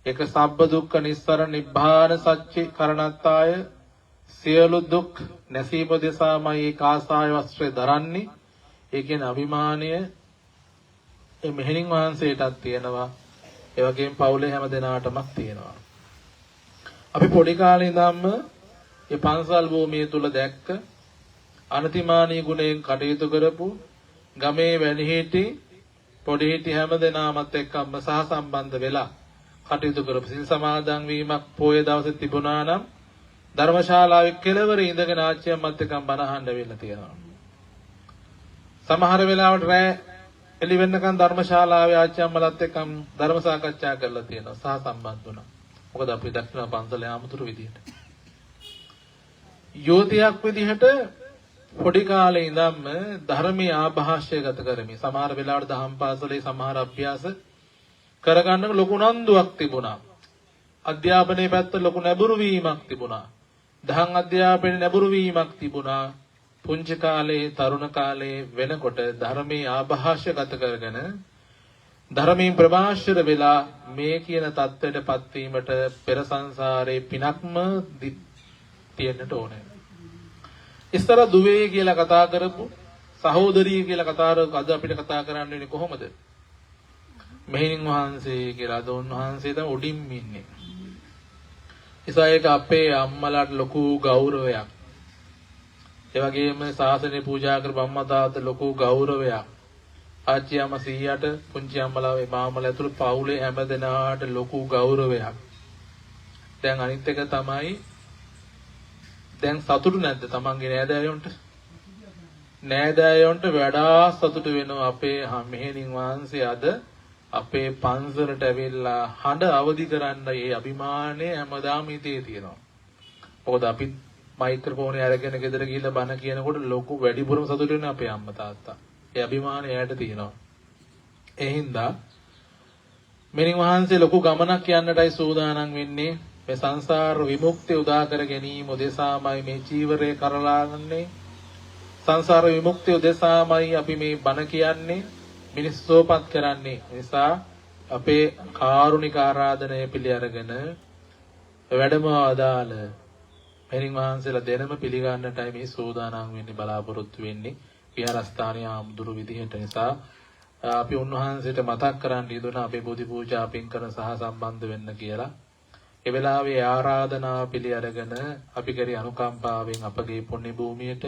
එක සබ්බ දුක්ඛ නිස්සරණ නිබ්බාන සච්චි කරණත්තාය සියලු දුක් නැසීම දෙසාමයි කාසාය වස්ත්‍රය දරන්නේ. ඒ කියන්නේ අභිමානය ඒ මෙහෙණින් වහන්සේටත් තියෙනවා. ඒ වගේම පවුලේ හැම දෙනාටම තියෙනවා. අපි පොඩි කාලේ ඉඳන්ම මේ පන්සල් භූමිය තුල දැක්ක අනතිමානී ගුණයෙන් කටයුතු කරපු ගමේ වැඩිහිටි පොඩිහිටි හැම දෙනාමත් එක්කම සහ සම්බන්ධ වෙලා කටයුතු කරපු සිල් සමාදන් වීමක් පොයේ දවසේ තිබුණා නම් ධර්මශාලාවේ කෙළවර ඉඳගෙන ආච්චියම්මත් එක්කම බණ අහන්න වෙලා තියෙනවා. සමහර වෙලාවට රැ එළි වෙන්නකන් ධර්මශාලාවේ ආච්චියම්මලත් එක්කම ධර්ම සාකච්ඡා කරලා තියෙනවා සහ සම්බන්ධ වුණා. මොකද අපි දක්ෂිණ පන්සලේ ආමතුරු විදියට. යෝධියක් විදිහට පොඩි කාලේ ඉඳන්ම ධර්මීය ආభాෂය ගත කරමින් සමහර වෙලාවට දහම් පාසලේ සමහර අභ්‍යාස කරගන්න ලොකු උනන්දුවක් තිබුණා. අධ්‍යාපනයේ පැත්ත ලොකු නැඹුරු වීමක් තිබුණා. දහම් අධ්‍යාපනයේ නැඹුරු වීමක් තිබුණා. පුංචි කාලේ තරුණ කාලේ වෙනකොට ධර්මීය ආభాෂය ගත කරගෙන ධර්මයෙන් ප්‍රභාෂර වෙලා මේ කියන தත්ත්වයටපත් වීමට පෙර සංසාරේ පිනක්ම තියෙන්නට ඕනේ. ඉස්සර දුවේ කියලා කතා කරපු සහෝදරිය කියලා කතා කරපු අද අපිට කතා කරන්න වෙන්නේ කොහොමද? මෙහෙණින් වහන්සේ කියලා. අද උන්වහන්සේ තමයි උඩින් ඉන්නේ. ඒක අපේ අම්මලාට ලොකු ගෞරවයක්. ඒ වගේම ශාසනය පූජා කරපු අම්මා තාත්තා ලොකු ගෞරවයක්. ආච්චි අම්මා සීයාට පුංචි අම්මලා මාමලා ඇතුළු පවුලේ හැම දෙනාට ලොකු ගෞරවයක්. දැන් අනිත් එක තමයි දැන් සතුටු නැද්ද තමන්ගේ නෑදෑයොන්ට? නෑදෑයොන්ට වඩා සතුටු වෙනවා අපේ මෙහෙණින් වහන්සේ අද අපේ පන්සලට ඇවිල්ලා හඬ අවදි කරන්න. ඒ අභිමානය හැමදාම හිතේ තියෙනවා. මොකද අපි මයික්‍රොෆෝනේ අරගෙන ගෙදර ගිහිල්ලා බණ කියනකොට ලොකු වැඩිපුරම සතුටු වෙන අපේ අම්මා තාත්තා. ඒ අභිමානය ඇයට තියෙනවා. ඒ හින්දා මෙහෙණින් වහන්සේ ලොකු ගමනක් යන්නටයි සූදානම් වෙන්නේ. මේ සංසාර විමුක්තිය උදා කර ගැනීම උදෙසාමයි මේ චීවරය කරලාන්නේ. සංසාර විමුක්තිය උදෙසාමයි අපි මේ බණ කියන්නේ. මිනිස්සුපත් කරන්නේ. නිසා අපේ කාරුණික ආරාධනය පිළි අරගෙන වැඩම ආදාළ මෙහෙණින් වහන්සේලා දෙනම පිළිගන්නටයි මේ සූදානම් වෙන්නේ බලාපොරොත්තු වෙන්නේ. විහාරස්ථානීය ආමුදුරු විදිහට. නිසා අපි උන්වහන්සේට මතක් කරන් ඉදුණා අපේ බෝධි පූජා පින්කරන සහ සම්බන්ධ වෙන්න කියලා. ඒ වෙලාවේ ආරාධනාව පිළි අරගෙන අපි කරේ අනුකම්පාවෙන් අපගේ පුණ්‍ය භූමියට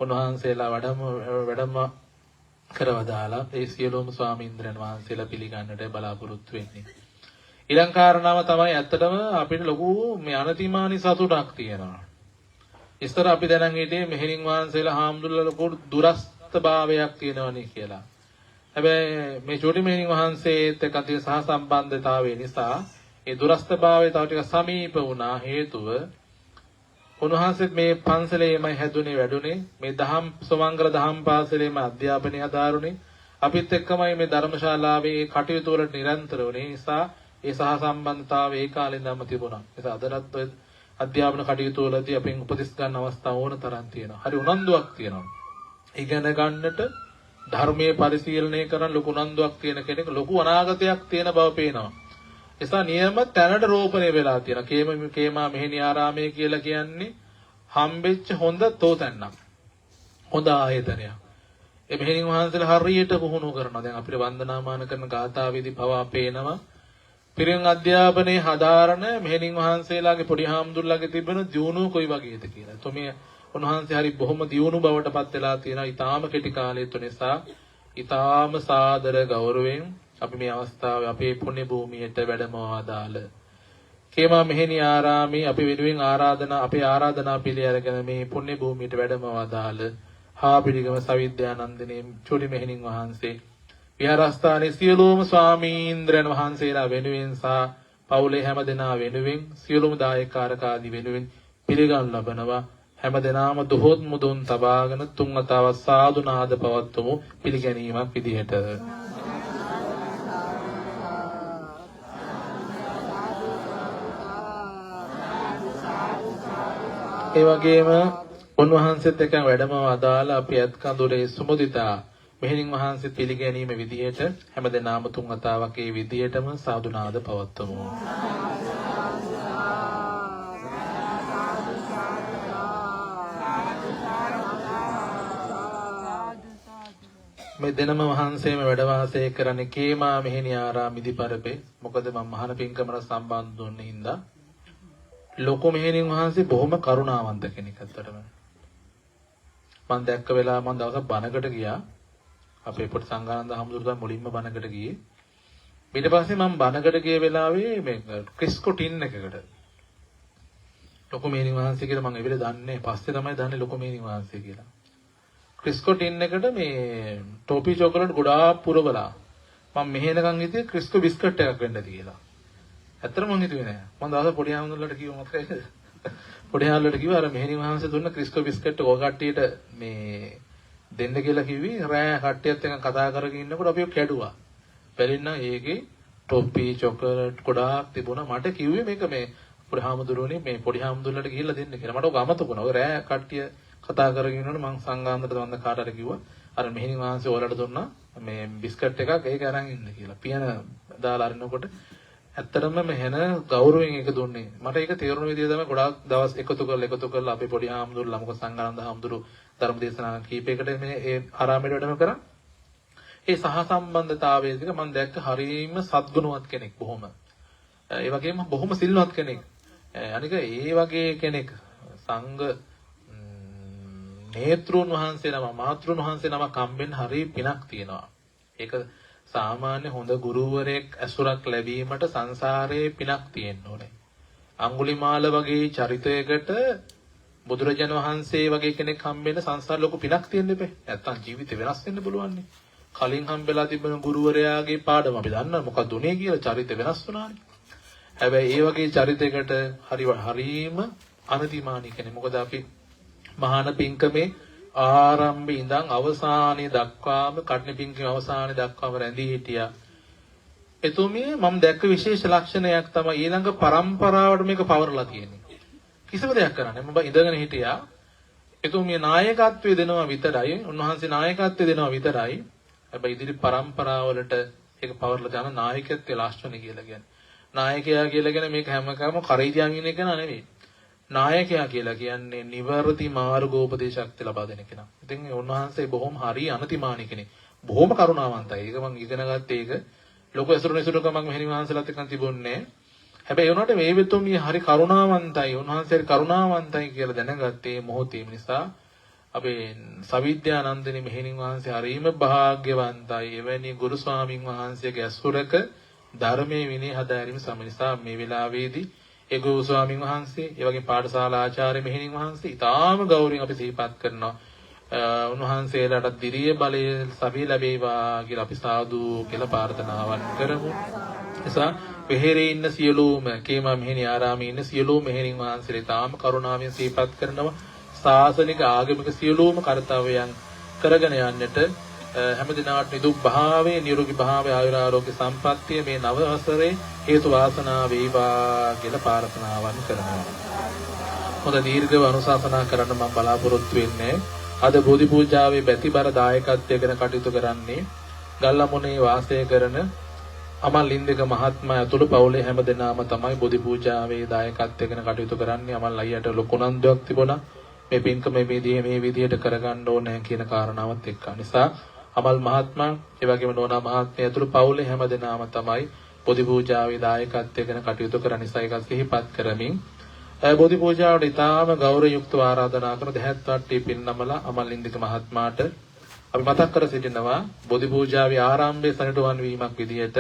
උන්වහන්සේලා වැඩම කරවදාලා ඒ සියලුම ස්වාමීන්ද්‍රයන් වහන්සේලා පිළිගන්නට බලාපොරොත්තු වෙන්නේ. ඊළඟ කාරණාව තමයි ඇත්තටම අපිට ලොකු මේ අනතිමානී සතුටක් තියෙනවා. ඉස්සර අපි දැනන් හිටියේ මෙහෙණින් වහන්සේලා හාමුදුරුවෝ ලොකු දුරස්ථභාවයක් තියෙනවනේ කියලා. හැබැයි මේ චෝටි මෙහෙණින් වහන්සේත් එක්ක තියෙන සහ සම්බන්ධතාවය නිසා ඒ දුරස්ථභාවය තව ටික සමීප වුණා. හේතුව උන්වහන්සේත් මේ පන්සලේමයි හැදුනේ වැඩුනේ. මේ දහම් සමංගල දහම් පාසලේම අධ්‍යාපනය හදාරුනේ. අපිත් එක්කමයි මේ ධර්මශාලාවේ කටයුතු වලට නිරන්තර වුණේ. නිසා ඒ සහ සම්බන්ධතාවය ඒ කාලේ ඉඳන්ම තිබුණා. නිසා අදටත් ඔය අධ්‍යාපන කටයුතු වලදී අපෙන් උපදෙස් ගන්න අවස්ථා ඕන තරම් තියෙනවා. හරි උනන්දුවක් තියෙනවා. ඉගෙන ගන්නට ධර්මයේ පරිශීලනය කරන ලොකු උනන්දුවක් තියෙන කෙනෙක් ලොකු අනාගතයක් තියෙන බව පේනවා. එසා නියම තැනට රෝපණය වෙලා තියෙනවා. කේමා මෙහෙණි ආරාමය කියලා කියන්නේ හම්බෙච්ච හොඳ තෝතැන්නක්. හොඳ ආයතනයක්. ඒ මෙහෙණින් වහන්සේලා හරියට පුහුණු කරනවා. දැන් අපිට වන්දනාමාන කරන ගාථාවේදී පවා පේනවා. පිරිවෙන් අධ්‍යාපනයේ හදාරන මෙහෙණින් වහන්සේලාගේ පොඩි හාමුදුරුවෝගේ තිබෙන දියුණුව කොයි වගේද කියලා. එතොමේ උන්වහන්සේ හරි බොහොම දියුණු බවටපත් වෙලා තියෙනවා. ඊටාම කෙටි කාලය තුන නිසා ඊටාම සාදර ගෞරවයෙන් අපි මේ අවස්ථාවේ අපේ පුණ්‍ය භූමියට වැඩම ආදාළ කේමා මෙහෙණි ආරාමේ අපි වෙනුවෙන් අපේ ආරාධනා පිළි අරගෙන මේ පුණ්‍ය භූමියට වැඩම ආදාළ හාපිලිගම සවිද්‍යානන්දනේ චෝටි මෙහෙණින් වහන්සේ විහාරස්ථානයේ සියලුම ස්වාමීන්ද්‍රයන් වහන්සේලා වෙනුවෙන් සහ පවුලේ හැම දෙනා වෙනුවෙන් සියලුම දායකකාරක ආදී වෙනුවෙන් පිළිගනු ලබනවා. හැම දෙනාම දොහොත් මුදුන් තබාගෙන තුන් වතාවක් සාදු නාද පවත්වමු පිළිගැනීමක් විදිහට. ඒ වගේම උන්වහන්සේත් එක්ක වැඩම අදාළ අපි අත්කඳුරේ සුමුදිතා මෙහෙණින් වහන්සේ පිළිගැනීම විදිහට හැමදෙනාම තුන් වතාවක් ඒ විදිහටම සාදුනාද පවත්වමු. මේ දෙනම වහන්සේම වැඩ වාසය කරන්නේ කේමා මෙහෙණිය ආරාම ඉදිපරපේ. මොකද මම මහාන පින්කමට සම්බන්ධ දුන්නේ හින්දා. ලොකු මෙහෙණින් වහන්සේ බොහොම කරුණාවන්ත කෙනෙක් අත්තටම. මම දැක්ක වෙලාව මම දවසක් බණකට ගියා. අපේ පොඩි සංඝානන්ද හමුදුරුවෝ මුලින්ම බණකට ගියේ. ඊට පස්සේ මම බණකට ගිය වෙලාවේ මේ ක්‍රිස්කෝ ටින් එකකට ලොකු මෙහෙණින් වහන්සේ කියලා මම ඒ වෙලේ දන්නේ. පස්සේ තමයි දන්නේ ලොකු මෙහෙණින් වහන්සේ කියලා. ක්‍රිස්කෝ ටින් එකට මේ ටෝපි චොකලට් ගොඩාක් පුරවලා මම මෙහෙනකන් හිටියේ ක්‍රිස්කෝ බිස්කට් එකක් වෙන්නද කියලා. ඇත්තටම මම හිතුවේ නෑ. මම දවස් පොඩි ආමුදුලට කිව්ව මොකද? පොඩි ආමුදුලට කිව්වා අර මෙහෙණින් වහන්සේ දුන්න ක්‍රිස්කෝ බිස්කට් ඔය කට්ටියට මේ දෙන්න කියලා කිව්වි. රෑ කට්ටියත් එක්ක කතා කරගෙන ඉන්නකොට අපි කැඩුවා. බැලින්න ඒකේ ටෝපි චොකලට් ගොඩාක් තිබුණා. මට කිව්වේ මේක මේ පොඩි ආමුදුරුවනේ මේ පොඩි ආමුදුලට ගිහිල්ලා දෙන්න කියලා. මට ඔක අමතක වුණා. ඔය රෑ කට්ටිය කතා කරගෙන ඉන්නකොට මං සංගාන්දරට වන්ද කාටට කිව්වා අර මෙහෙණින් වහන්සේ ඔයාලට දුන්නා මේ බිස්කට් එකක් ඒක අරන් ඉන්න කියලා. පියන දාලා අරිනකොට ඇත්තටම මෙහෙන ගෞරවයෙන් ඒක දුන්නේ. මට ඒක තේරුණ විදිය තමයි ගොඩාක් දවස් එකතු කරලා අපේ පොඩි ආම්දුරුලා මොකද සංගානන්ද ආම්දුරු ධර්ම දේශනා කීපයකට මේ ඒ ආරාමයට වැඩම කරා. ඒ සහ සම්බන්ධතාවයේදී මම දැක්ක හරීම සත්ගුණවත් කෙනෙක් බොහොම. ඒ වගේම බොහොම සිල්වත් කෙනෙක්. අනික ඒ වගේ කෙනෙක් සංඝ නේත්‍රුන් වහන්සේ නම මාතෘන් වහන්සේ නම කම්බෙන් හරි පිනක් තියෙනවා. ඒක සාමාන්‍ය හොඳ ගුරුවරයෙක් ඇසුරක් ලැබීමට සංසාරයේ පිනක් තියෙන්න ඕනේ. අඟුලිමාල වගේ චරිතයකට බුදුරජාණන් වහන්සේ වගේ කෙනෙක් හම්බෙන්න සංසාර ලොකු පිනක් තියෙන්න බෑ. නැත්තම් ජීවිතේ වෙනස් වෙන්න බලවන්නේ. කලින් හම්බෙලා තිබෙන ගුරුවරයාගේ පාඩම අපි දන්නවා මොකක්ද උනේ කියලා චරිත වෙනස් වුණානේ. හැබැයි ඒ වගේ චරිතයකට හරීම අනතිමානී කෙනෙක්. මොකද අපි මහාන පින්කමේ ආරම්භයේ ඉඳන් අවසානයේ දක්වාම කඩන පින්කමේ අවසානයේ දක්වාම රැඳී හිටියා. එතුමිය මම දැක්ක විශේෂ ලක්ෂණයක් තමයි ඊළඟ પરම්පරාවට මේක පවරලා තියෙන්නේ. කිසිම දෙයක් කරන්නේ මම ඉඳගෙන හිටියා. එතුමිය නායකත්වයේ දෙනවා විතරයි. උන්වහන්සේ නායකත්වයේ දෙනවා විතරයි. හැබැයි ඉදිරි પરම්පරාවලට ඒක පවරලා දාන නායකත්වයේ ලක්ෂණ කියලා කියන්නේ. නායකයා කියලා කියන්නේ මේක හැම එකම කරේ තියන් ඉන්න එක නෙවෙයි. නායකයා කියලා කියන්නේ නිවර්ති මාර්ගෝපදේශයක් ලබා දෙන කෙනා. ඉතින් උන්වහන්සේ බොහොම හරි අනතිමානී කෙනෙක්. බොහොම කරුණාවන්තයි. ඒක මම ඉගෙන ගත්තේ ඒක ලොකු ඇසුරුකමක් මෙහෙණි වහන්සේලාත් එක්ක තිබුණේ. හැබැයි ඒ උනාට මේ වෙතුමිය හරි කරුණාවන්තයි. උන්වහන්සේ හරි කරුණාවන්තයි කියලා දැනගත්තේ මොහොතේ නිසා අපේ සවිද්‍යානන්දනි මෙහෙණි වහන්සේ හරිම භාග්‍යවන්තයි. එවැනි ගුරු ස්වාමින් වහන්සේගේ ඇසුරක ධර්මයේ විනය හදාරීම සම නිසා මේ වෙලාවේදී ඒ ගුරු ස්වාමින් වහන්සේ, ඒ වගේ පාඨශාලා ආචාර්ය මෙහෙණින් වහන්සේ ඊටාම ගෞරවයෙන් අපි සිහිපත් කරනවා. උන්වහන්සේලාට දිරිය බලය සබී ලැබේවා කියලා අපි සාදු කියලා ප්‍රාර්ථනාවන් කරමු. එසා වෙහෙරේ ඉන්න සියලුම කේමා මෙහෙණි ආරාමේ ඉන්න සියලුම මෙහෙණින් වහන්සේලා ඊටාම කරුණාවෙන් සිහිපත් කරනවා. ශාසනික ආගමික සියලුම කර්තව්‍යයන් කරගෙන යන්නට හැම දිනාට නිදුක් භාවයේ නිරෝගී භාවයේ ආයුරාෝග්‍ය සම්පන්නිය මේ නව වසරේ හේතු වාසනා වේවා කියලා ප්‍රාර්ථනාවන් කරනවා. හොඳ දීර්ඝව අනුශාසනා කරන්න මම බලාපොරොත්තු වෙන්නේ. අද බෝධි පූජාවේ බැතිබර දායකත්වයෙන් කටයුතු කරන්නේ ගල්ලමුණේ වාසය කරන අමල් ලින්දික මහත්මයා ඇතුළු පවුලේ හැම දෙනාම තමයි බෝධි පූජාවේ දායකත්වයෙන් කටයුතු කරන්නේ. අමල් අයියට ලොකු උනන්දුවක් තිබුණා. මේ පින්කම මේ විදිහට කරගන්න ඕනේ කියන කාරණාවත් එක්ක. නිසා අමල් මහත්මයා, ඒ වගේම නෝනා මහත්මිය ඇතුළු පවුලේ හැම දෙනාම තමයි බෝධි පූජාවේ දායකත්වයෙන් කටයුතු කරන නිසා ඒක සිහිපත් කරමින් බෝධි පූජාවට ඉතාම ගෞරවයුක්තව ආරාධනා කරන දෙහත් වට්ටි පින්නමල අමල් ලින්දික මහත්මයාට අපි මතක් කර සිටිනවා බෝධි පූජාවේ ආරම්භයේ සනිටුවන් වීමක් විදිහට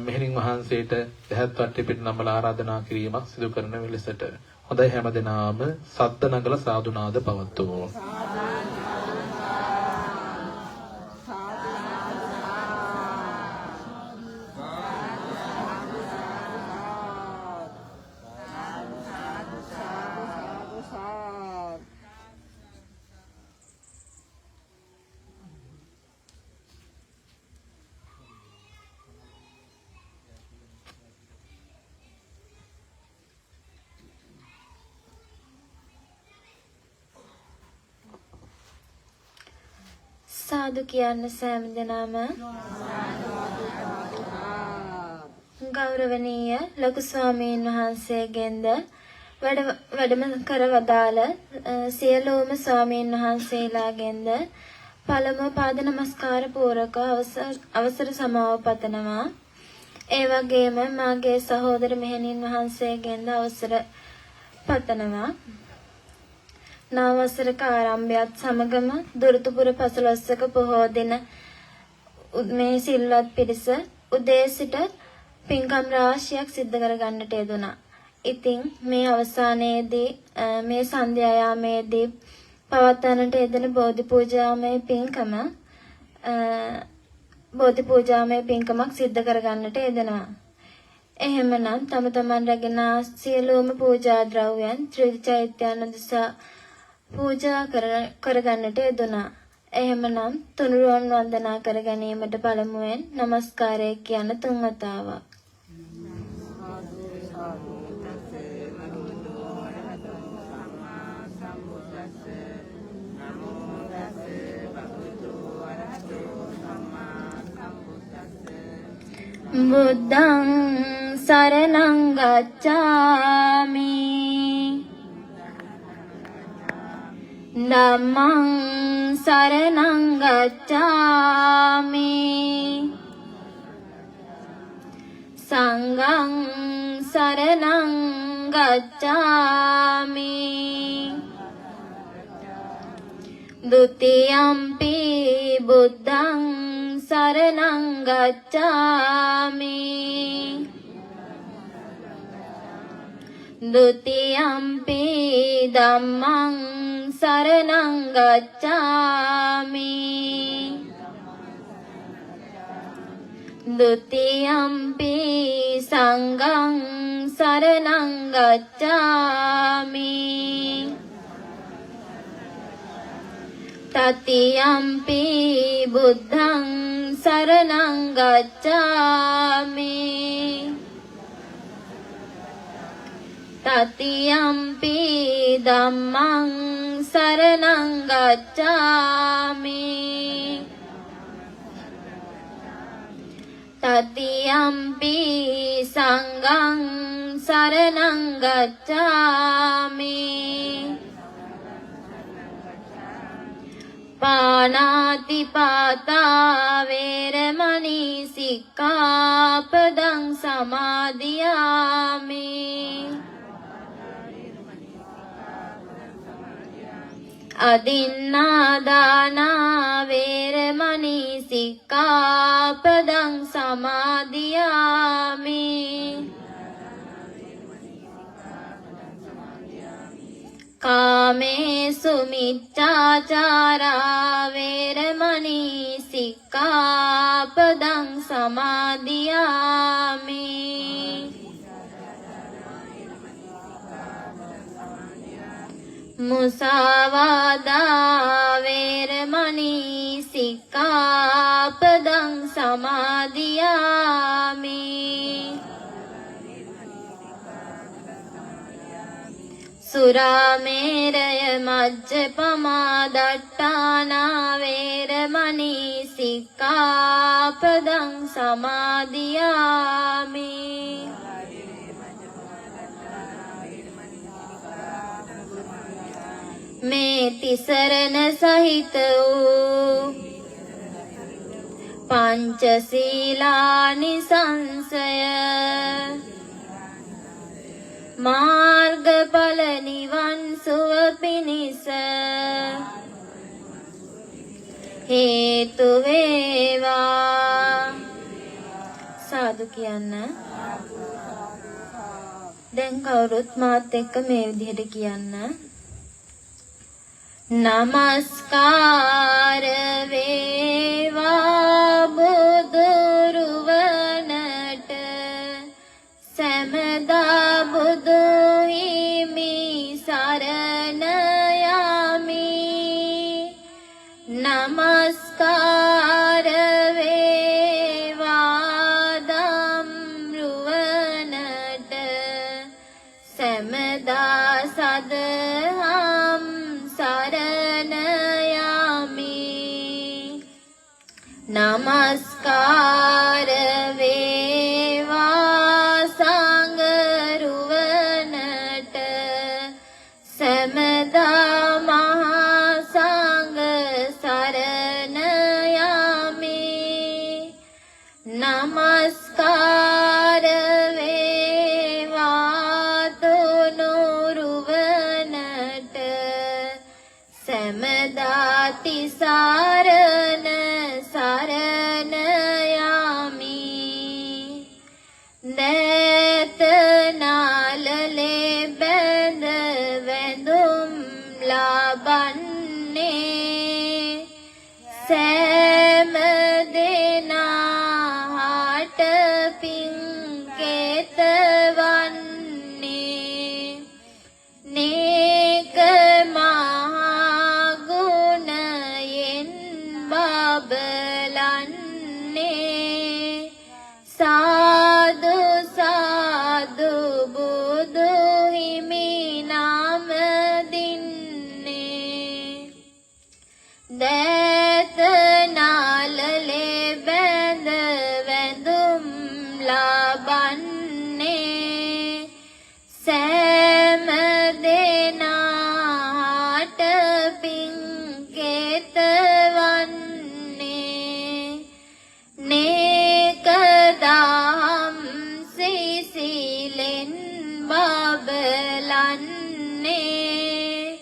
මෙහෙණින් වහන්සේට දෙහත් වට්ටි පින්නමල ආරාධනා කිරීමක් සිදු කරන වෙලෙසට හොඳයි හැම දෙනාම සද්ද නගල සාදුනාද පවත්වමු. සාදු කියන්න සෑම දෙනාම. ගෞරවනීය ලොකු ස්වාමීන් වහන්සේගෙන්ද වැඩම කර වදාළ සියලුම ස්වාමීන් වහන්සේලාගෙන්ද පළමුව පාද නමස්කාර පූරක අවසර සමාව පතනවා. ඒ වගේම මාගේ සහෝදර මෙහෙණින් වහන්සේගෙන්ද අවසර පතනවා. නවවසරක ආරම්භයත් සමගම දුරුතුපුර පසළොස්වක පොහෝ දින මේ සිල්වත් පිරිස උදේ සිට පින්කම් රාශියක් සිද්ධ කර ගන්නට යෙදුණා. ඉතින් මේ අවසානයේදී මේ සන්ධ්‍යා යාමේදී පවත්වන්නට යෙදෙන බෝධි පූජාමය පින්කමක් සිද්ධ කර ගන්නට යෙදෙනවා. එහෙමනම් තම තමන් රැගෙන සියලුම පූජා ද්‍රව්‍යයන් ත්‍රිවිධ චෛත්‍යයන් උදෙසා පූජා කරගන්නට යෙදුණා. එහෙමනම් තුනුරුවන් වන්දනා කර ගැනීමට පළමුවෙන් নমස්කාරය කියන 3 වතාවක්. බුද්ධං සරණං ගච්ඡාමි ධම්මං සරණං ගච්ඡාමි සංඝං සරණං ගච්ඡාමි ဒုတိယံ පි බුද්ධං සරණං ගච්ඡාමි ဒုတိယံ පි ධම්මං සරණං ගච්ඡාමි ဒုတိယံ පි සංඝං සරණං ගච්ඡාමි တတိယံ පි බුද්ධං සරණං ගච්ඡාමි တတိယံ පි ධම්මං සරණං ගච්ඡාමි တတိယံ පි සංඝං සරණං ගච්ඡාමි පානාති පාතා වේරමණී සික්ඛාපදං සමාදියාමි අදින්නා දානා වේරමණී සික්ඛාපදං සමාදියාමි කාමේසු මිච්ඡාචාරා වේරමණී සික්ඛාපදං සමාදියාමි මුසාවාදා වේරමණී සික්ඛාපදං සමාදියාමි සුරාමේරය මජ්ජපමා දට්ඨානා වේරමණී සික්ඛාපදං සමාදියාමි මේ තිසරණ සහිත වූ පංචශීලානිසංසය මාර්ගඵල නිවන් සුව පිණිස හේතු වේවා සාදු කියන්න. දැන් කවුරුත් මාත් එක්ක මේ විදිහට කියන්න. නමස්කාර වේවා බුදුරුවනට සෑමදා බුදු හිමි සරණ යමි. නමස්කාර වේවා ධම්රුවනට සෑමදා සදහම් සරණ යමි. සීලෙන් බබලන්නේ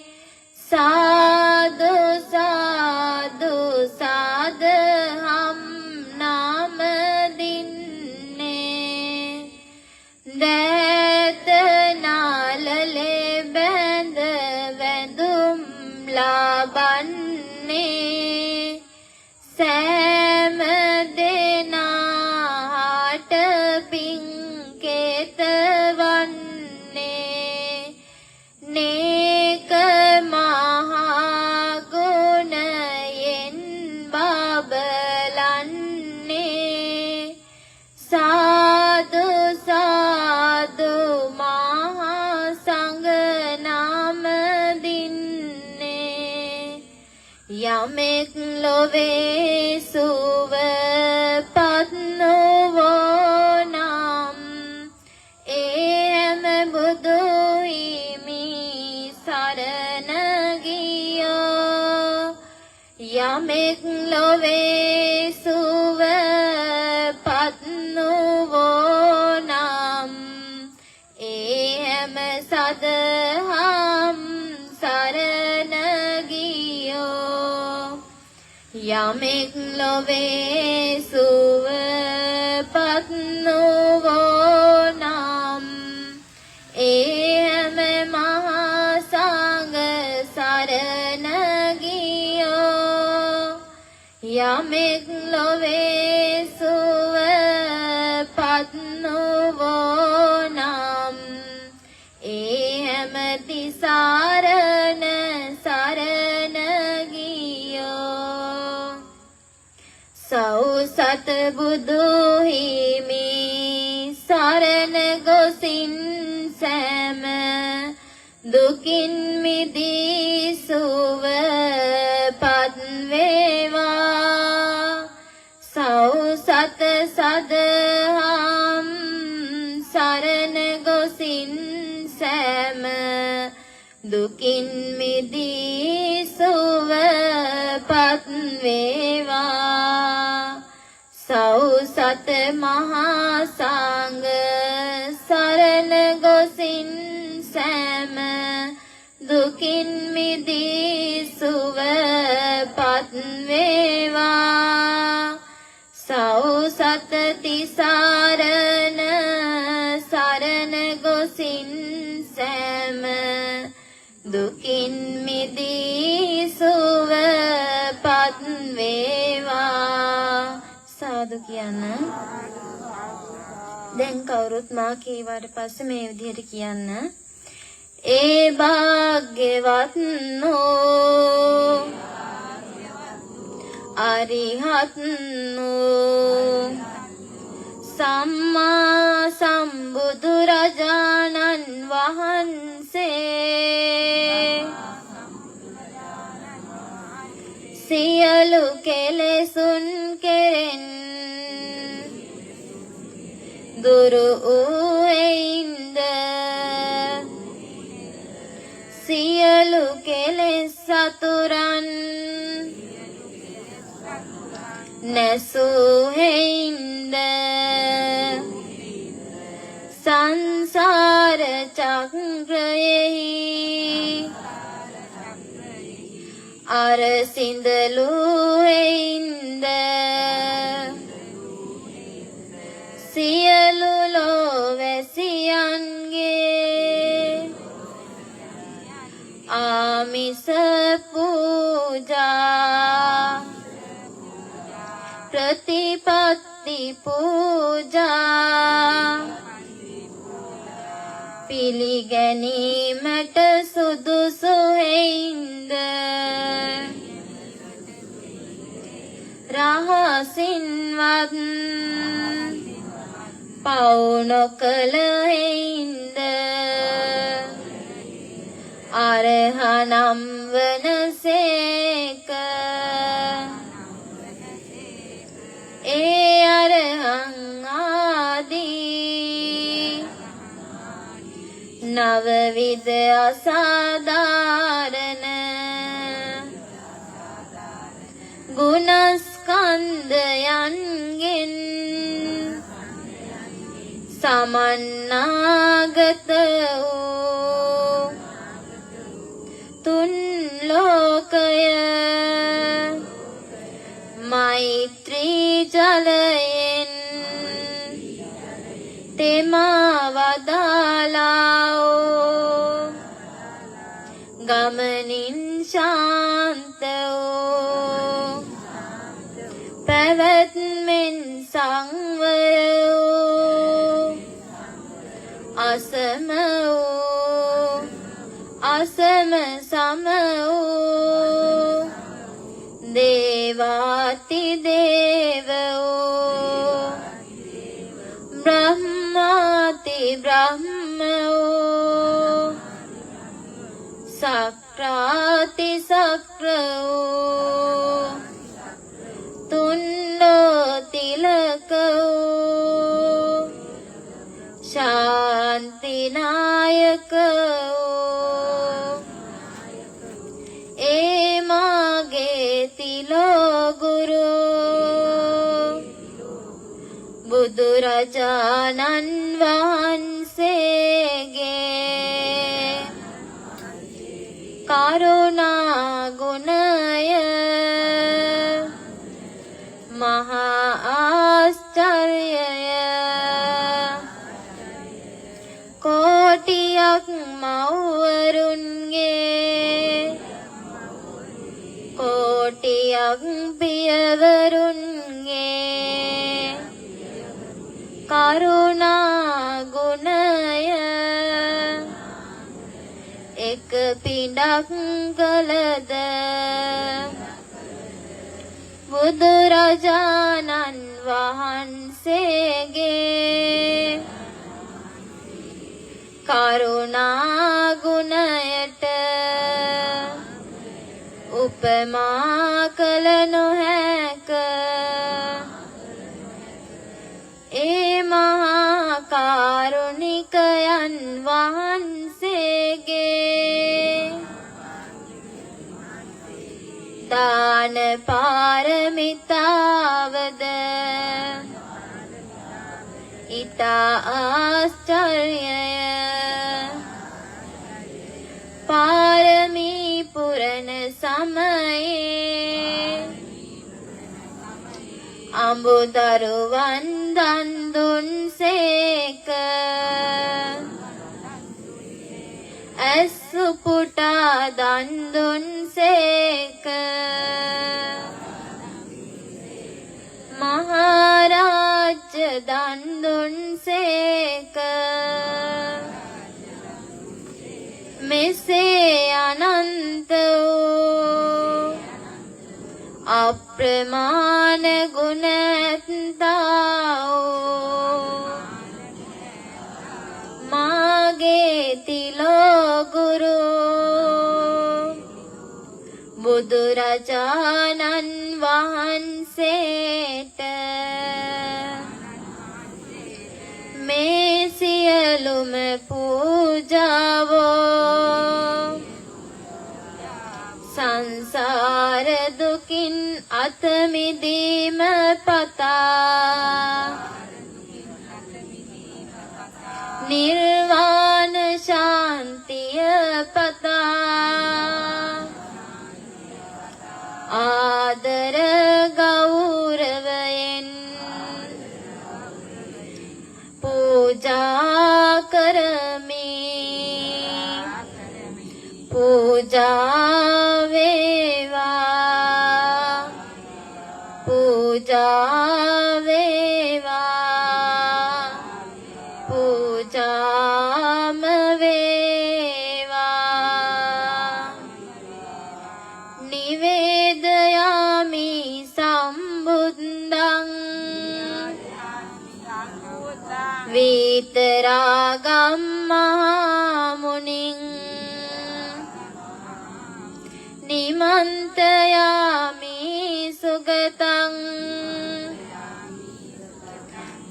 සාදු සාදු සාදහම් නාම දින්නේ දෑත නාලලේ බැඳ වැඳුම් ලබන්නේ සෑම දෙනාට පිංකෙත වන්නේ නේක මහා ගුණයෙන් බබලන්නේ සාදු සාදු මහා සංඝ නාම දින්නේ යමෙක් ලොවේ සුවපත් නොවෝ නම් එයම බුදු හිමි සරණ ගියෝ යමෙක් ලොවේ සුවපත් නොවෝ නම් එයම සදහම් සරණ ගියෝ යමෙක් ලොවේ සුවපත් නොවෝ නම් එයම මහා සංඝ සරණ ගියෝ යමෙක් ලොවේ සුවපත් නොවෝ නම් එයම තිසරණ සරණ ගියෝ සෞසත බුදු හිමි සරණ ගොසින් සෑම දුකින් මිදී සුවපත් වේවා සෞසත සදහම් සරණ ගොසින් සෑම දුකින් මිදී සුවපත් වේවා සෞසත මහා සංඝ සරණ ගොසින් සෑම දුකින් මිදී සුවපත් වේවා සෞසත තිසරණ සරණ ගොසින් සෑම දුකින් මිදී සුවපත් වේවා සාදු කියන්න දැන් කවුරුත් මා කීවාට පස්සේ මේ විදිහට කියන්න ඒ භාග්‍යවත් නෝ අරිහත් නෝ සම්මා සම්බුදු රජාණන් වහන්සේ සියලු කෙලෙසුන් කෙරෙන් දුරු වූයින්ද සියලු කෙලෙස් සතුරන් නැසුහෙයින්ද සංසාර චක්‍රයෙහි අර සිඳලුහෙයින්ද සියලු ලෝවැසියන්ගේ ආමිස පූජා ප්‍රතිපත්ති පූජා පිළිගැනීමට සුදුසු හේින්ද රහසින්වත් පව් නොකළ හේින්ද අරහනම් වනසේක ඒ අරහං ආදී නවවිද අසාධාරණ ගුණස්කන්ධයන්ගෙන් සමන්නාගත වූ තුන් ලෝකය මෛත්‍රී ජලයෙන් තෙමා වදාලා ගමනින් ශාන්ත වූ පැවැත්මෙන් සංවර වූ අසම වූ අසම සම වූ දේවාති දේව වූ බ්‍රහ්මාති බ්‍රහ්ම වූ සක්‍රාති සක්‍ර වූ තුන්ලෝ තිලක වූ ශාන්තිනායක වූ ඒ මාගේ තිලෝ ගුරු බුදුරජාණන් වහන්සේගේ කරුණා ගුණය මහා ආශ්චර්යය කෝටියක් මව්වරුන්ගේ කෝටියක් පියවරුන්ගේ කරුණා ගුණය එක පිඩක් කළද බුදුරජාණන් වහන්සේගේ කරුණා ගුණයට උපමා කළ නොහැක ඒ මහා කාරුණිකයන් වහන්සේගේ දාන පාරමිතාවද ඉතා ආශ්චර්යය පාරමී පුරණ සමයේ අඹදරුවන් දන් දුන්සේක ඇස් උපුටා දන් දුන්සේක මහරජ දන් දුන්සේක මෙසේ අනන්ත වූ අප්‍රමාණ ගුණත්තා වූ මාගේ තිලෝ ගුරු බුදුරජාණන් වහන්සේට මේ සියලුම පූජාවෝ සංසාර දුකින් අත මිදීම පතා නිර්වාණ ශාන්තිය පතා ආදර ගෞරවයෙන් පූජා කරමි පූජා වේවා පූජා වේවා පූජාම වේවා නිවේදයාමි සම්බුද්ධං විතරාගම් මහා මුනිං නිමන්තයාමි සුගතං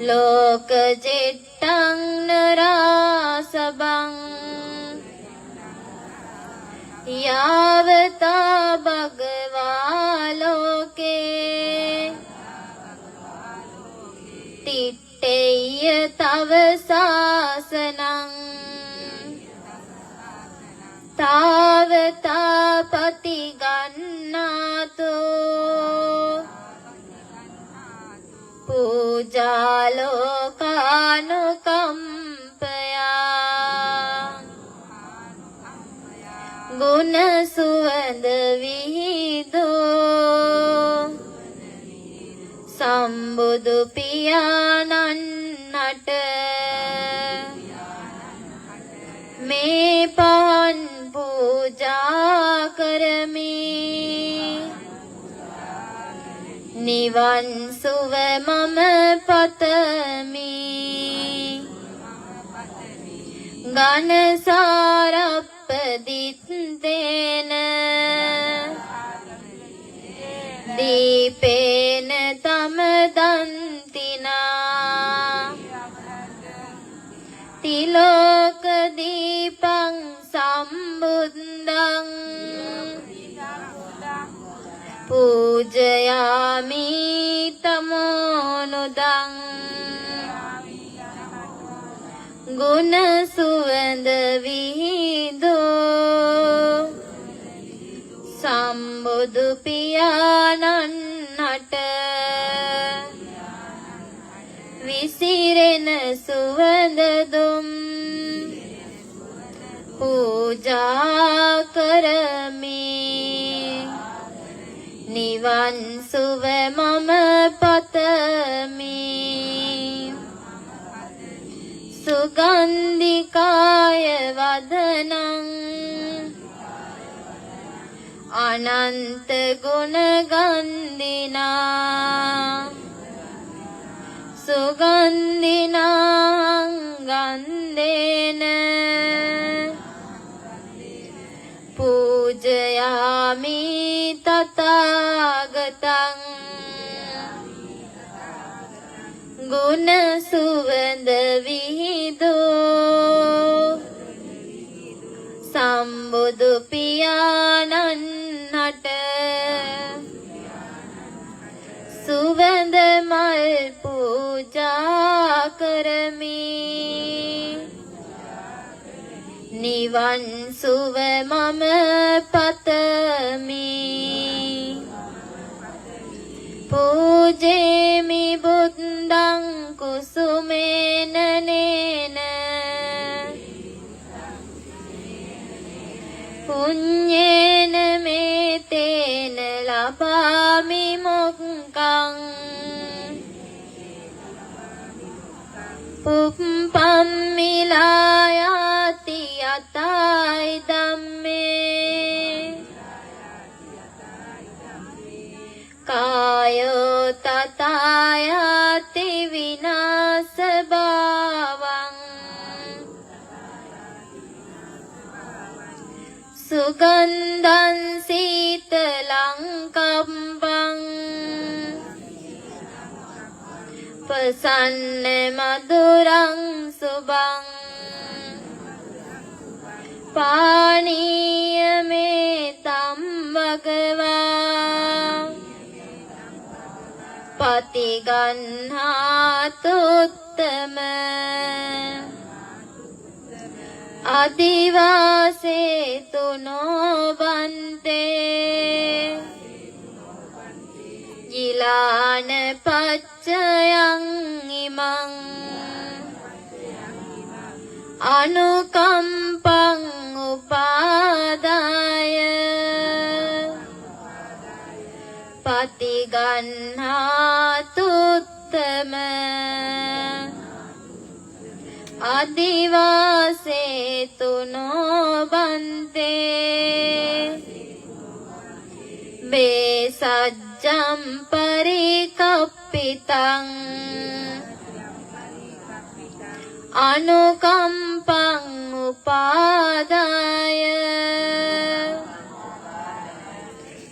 ලෝකජෙට්ටං නරාසබං යාවතා භගවා ලෝකේ තිට්ඨේය තව සාසනං තාවතාපති ගන්නාතෝ පූජාලෝකානුකම්පයා ගුණ සුවඳ විහිදෝ සම්බුදු පියාණන්ට මේ පන් පූජා කරමි නිවන් සුව මම පතමි ඝනසාරප්පදිත්තේන දීපේන තම දන්තිනා තිලෝක දීපං සම්බුද්ධං පූජයාමි තමෝනුදං ගුණ සුවඳ විහිදෝ සම්බුදු පියාණන්ට විසිරෙන සුවඳ දුම් පූජා කරමි නිවන් සුව මම පතමි සුගන්ධිකාය වදනං අනන්ත ගුණ ගන්ධිනා සුගන්ධිනාං ගන්ධේන පූජයාමි තථාගතං ගුණ සුවඳ විහිදෝ සම්බුදු පියාණන්ට සුවඳ මල් පූජා කරමි නිවන් සුව මම පතමි පූජේමි බුද්ධං කුසුමේන නේන පුඤ්ඤේන මේතේන ලබාමි මොක්ඛං පුප්පම්මිලායාති යතයි ධම්මේ කායෝ තථායති විනාශ භාවං සුගන්ධං සීතලං කම්පං පසන්න මధుරං සුභං පානීය මේ තම් භගවා පතිගන්හාතුත්තම අදිවාසේ තුනෝ බන්තේ ගිලාන පච්චයං ඉමං අනුකම්පං උපාදාය පතිගන්හාතුත්තම අදිවාසේ තුනෝ බන්තේ බේසජ්ජම් පරිකප්පිතං අනුකම්පං උපාදාය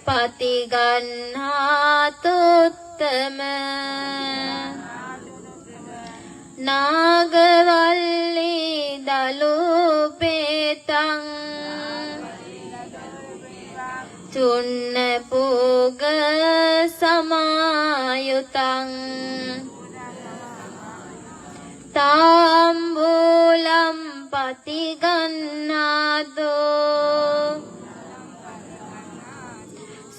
පතිගන්හාතුත්තම නාගවල්ලි දලුපේතං චුන්න පූග සමායුතං තාම්බූලම් පතිගන්නාදෝ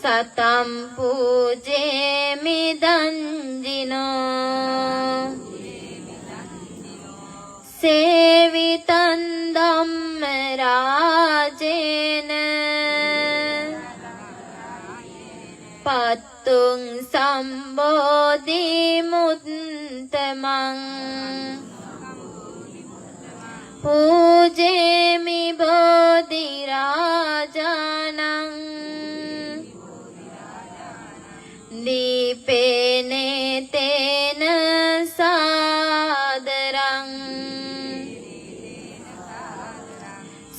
සතම් පූජේමි දංජිනෝ සේවිතං ධම්ම රාජේන පත්තුං සම්බෝධි මුත්තමං පූජේමි බෝධි රාජානං දීපේනේ තේන සාදරං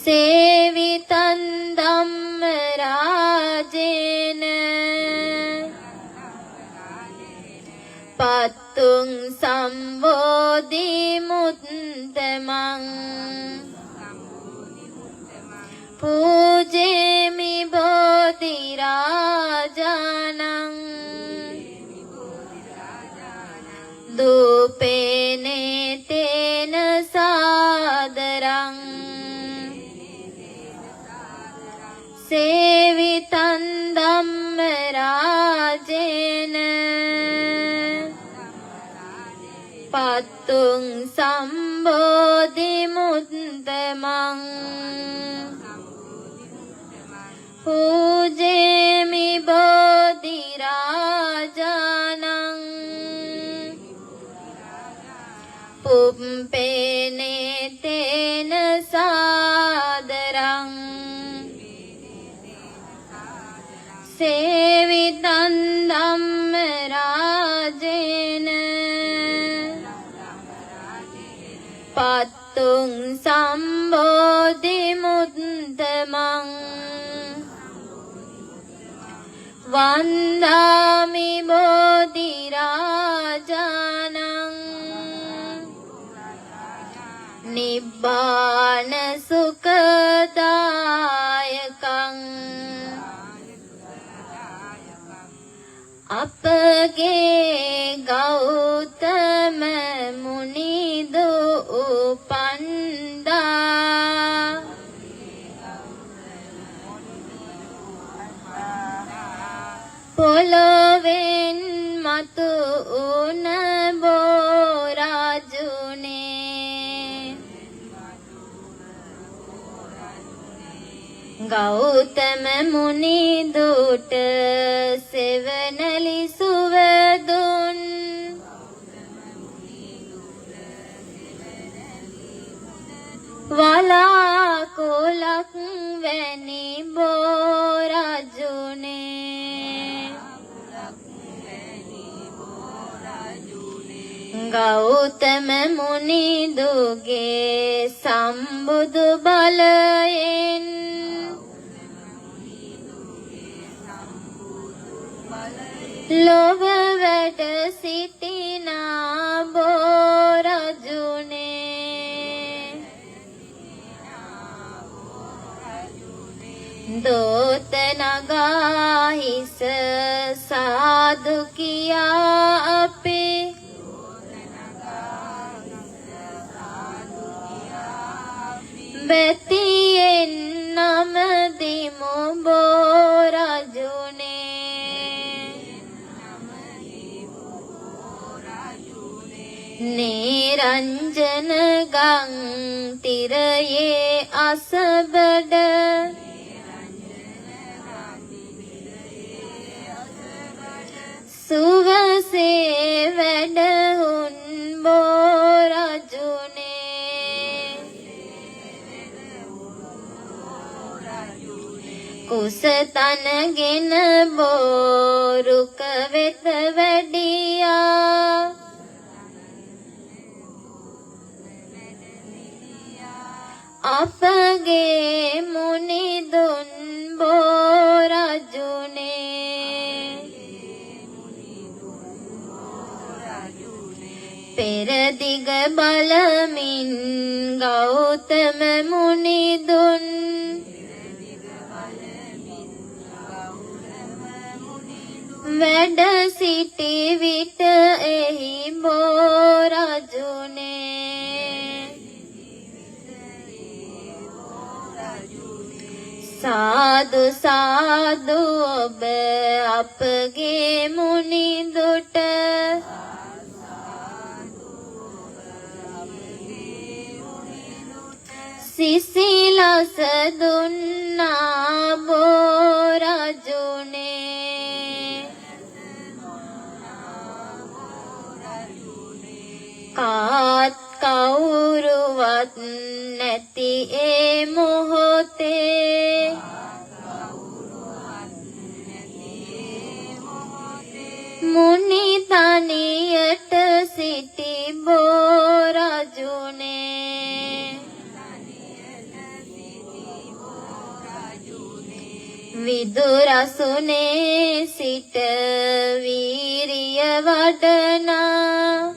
සේවිතං ධම්ම රාජේන පත්තුං සම්බෝධි මුත්තමං පූජේමි බෝධි රාජානං දූපේනේ තේන සාදරං සේවිතං ධම්ම රාජේන පත්තුං සම්බෝධි මුත්තමං පූජේමි බෝධි රාජානං පුප්පේනේ තේන සාදරං සේවිතං ධම්ම රාජේන පත්තුං සම්බෝධි මුත්තමං වන්දාමි බෝධි රාජානං නිබ්බාන සුඛදායකං අපගේ ගෞතම මුනිදු උපන්දා පොළොවෙන් මතු උන බෝරජුනේ ගෞතම මුනිදුට සෙවණලි සුවදුන් වලාකුලක් වැනි බෝරජුනේ ගෞතම මුනිදුගේ සම්බුදු බලයෙන් ලොව වැඩ සිටිනා බෝරජුනේ දෝත නගා හිස සාදු කියා අපේ බැතියෙන් නම දිමු බෝරජුනේ නිරංජන ගං තිරයේ අසබඩ සුවසේ වැඩහුන් බෝරජුනේ කුසතනගෙන බෝරුක වෙත වැඩියා අපගේ මුනිදුන් බෝරජුනේ පෙරදිග බලමින් ගෞතම මුනිදුන් වැඩ සිටි විට එහි බෝරජුනේ සාදු සාදු ඔබ අපගේ මුනිඳුට සිසිලස දුන්නා බෝ රජුනේ කාත් කවුරුවත් නැති ඒ මොහොතේ මුනි තනියට සිටි බෝ රජුනේ විදුරසුනේ සිට වීරිය වඩනා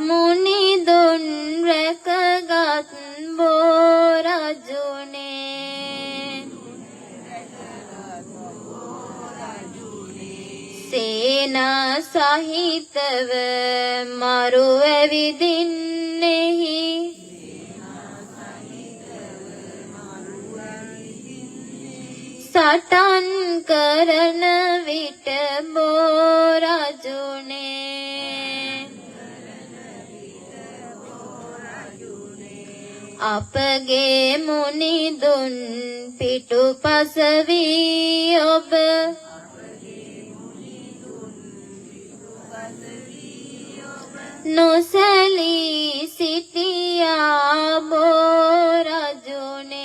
මුනිදුන් රැකගත් බෝ රජුනේ සේනා සහිතව මරු ඇවිදින්නෙහි සටන් කරන විට බෝ රජුනේ අපගේ මුනිදුන් පිටුපස වී ඔබ නොසැලී සිටියා බෝ රජුනේ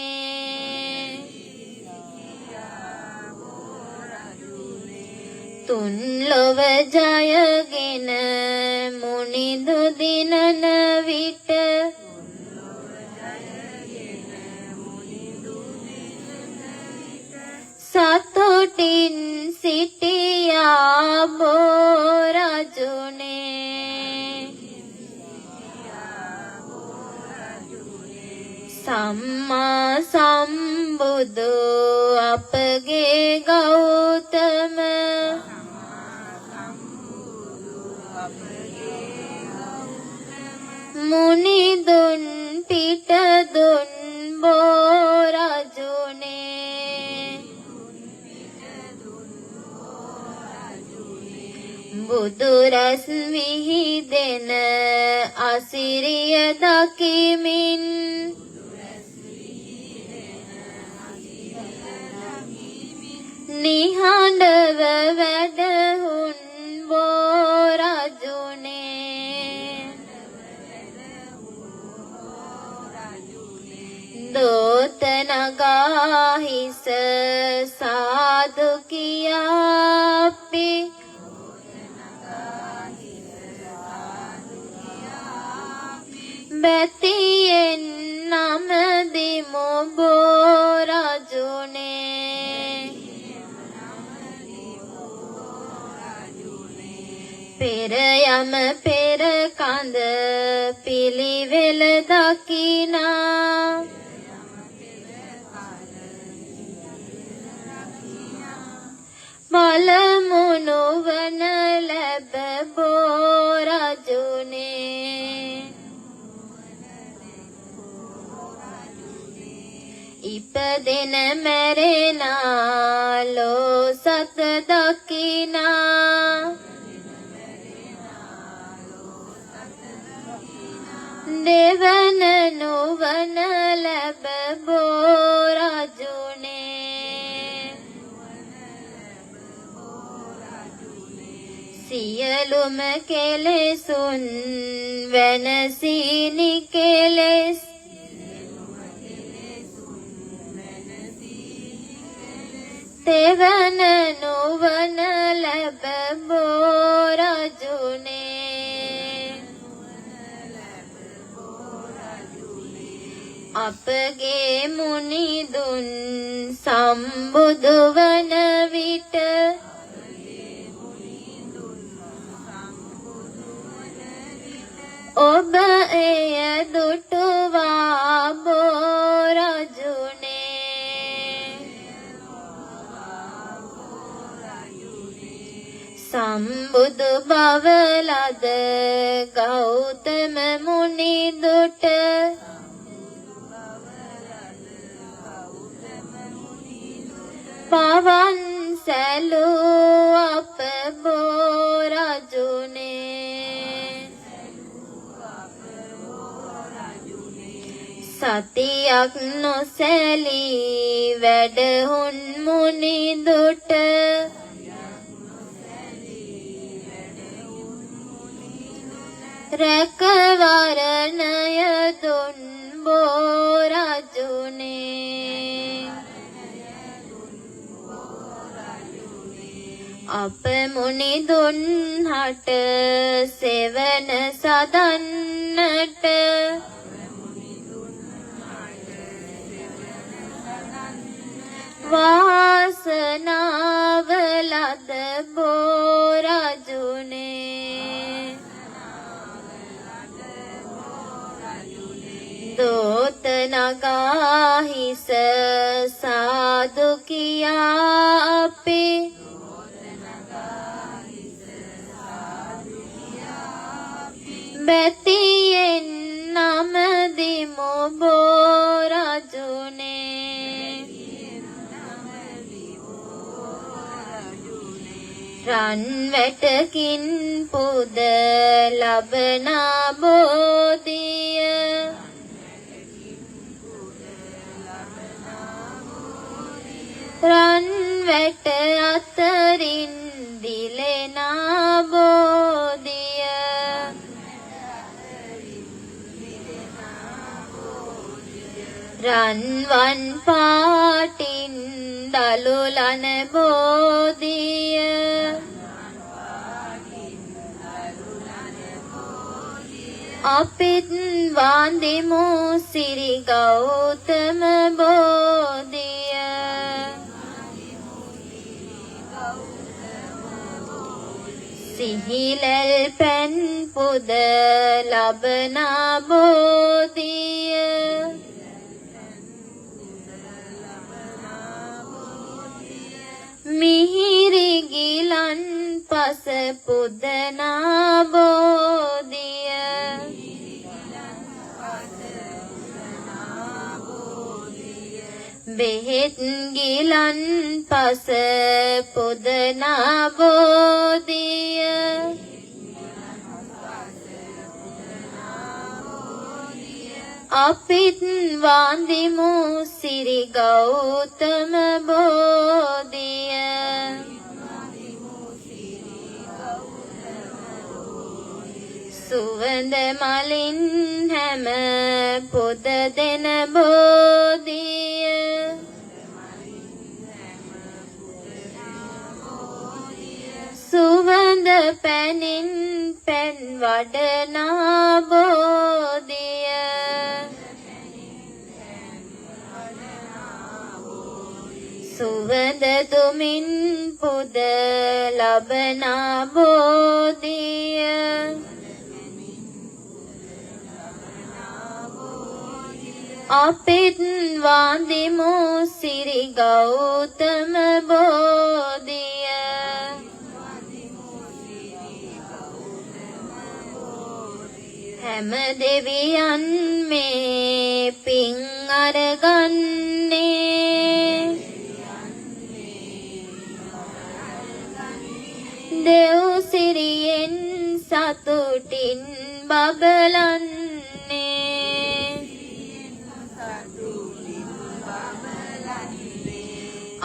තුන් ලොව ජයගෙන මුනිදු දිනන විට සතුටින් සිටියා බෝ රජුනේ සම්මා සම්බුදු අපගේ ගෞතම මුනිදුන් පිට දුන් බෝ රජුනේ බුදුරස් විහිදෙන අසිරිය දකිමින් නිහඬව වැඩහුන් බෝ රජුනේ දෝත නගා හිස සාදු කියාපි බැතියෙන් නමදිමු බෝ රජුනේ පෙර යම පෙර කඳ පිළිවෙල දකිනා බලමුණු වන ලැබ බෝ රජුනේ ඉපදෙන මැරෙනා ලෝ සත දකිනා දෙවන නුවන ලැබ බෝ රජුනේ සියලුම කෙලෙසුන් වෙනසීනි කෙලෙස් තෙවන නුවන ලැබ බෝ රජුනේ අපගේ මුනිදුන් සම්බුදු වන විට ඔබ එය දුටුවා බෝ රජුනේ සම්බුදු බුදු බවලද ගෞතම මුනි දුට පවන් සැලූ අප බෝ රජුනේ සතියක් නොසැලී වැඩහුන් මුනි දුට රැකවරණය දුන් බෝ රජුනේ අප මුනි දුන් හට සෙවන සදන්නට වාසනාව ලද බෝ රජුනේ දෝත නගා හිස සාදු කියා අපේ බැතියෙන් නමදිමු බෝ රජුනේ රන් වැටකින් පුද ලබනා බෝධිය රන් වැට අතරින් දිලෙනා බෝධිය රන්වන් පාටින් දලුලන බෝධිය අපිත් වන්දිමු සිරි ගෞතම බෝධිය සිහිලල් පැන් පුද ලබනා බෝධිය මිහිරි ගිලන් පස පුදනා බෝධිය බෙහෙත් ගිලන් පස පුදනා බෝධිය අපිත් වන්දිමු සිරි ගෞතම බෝධිය සුවඳ මලින් හැම පොද දෙන බෝධිය සුවඳ පැනින් පැන් වඩනා බෝධිය සුවඳ දුමින් පුද ලබනා බෝධිය අපිත් වන්දිමු සිරි ගෞතම බෝධිය හැම දෙවියන් මේ පින් අරගන්නේ දෙව් සිරියෙන් සතුටින් බබලන්නේ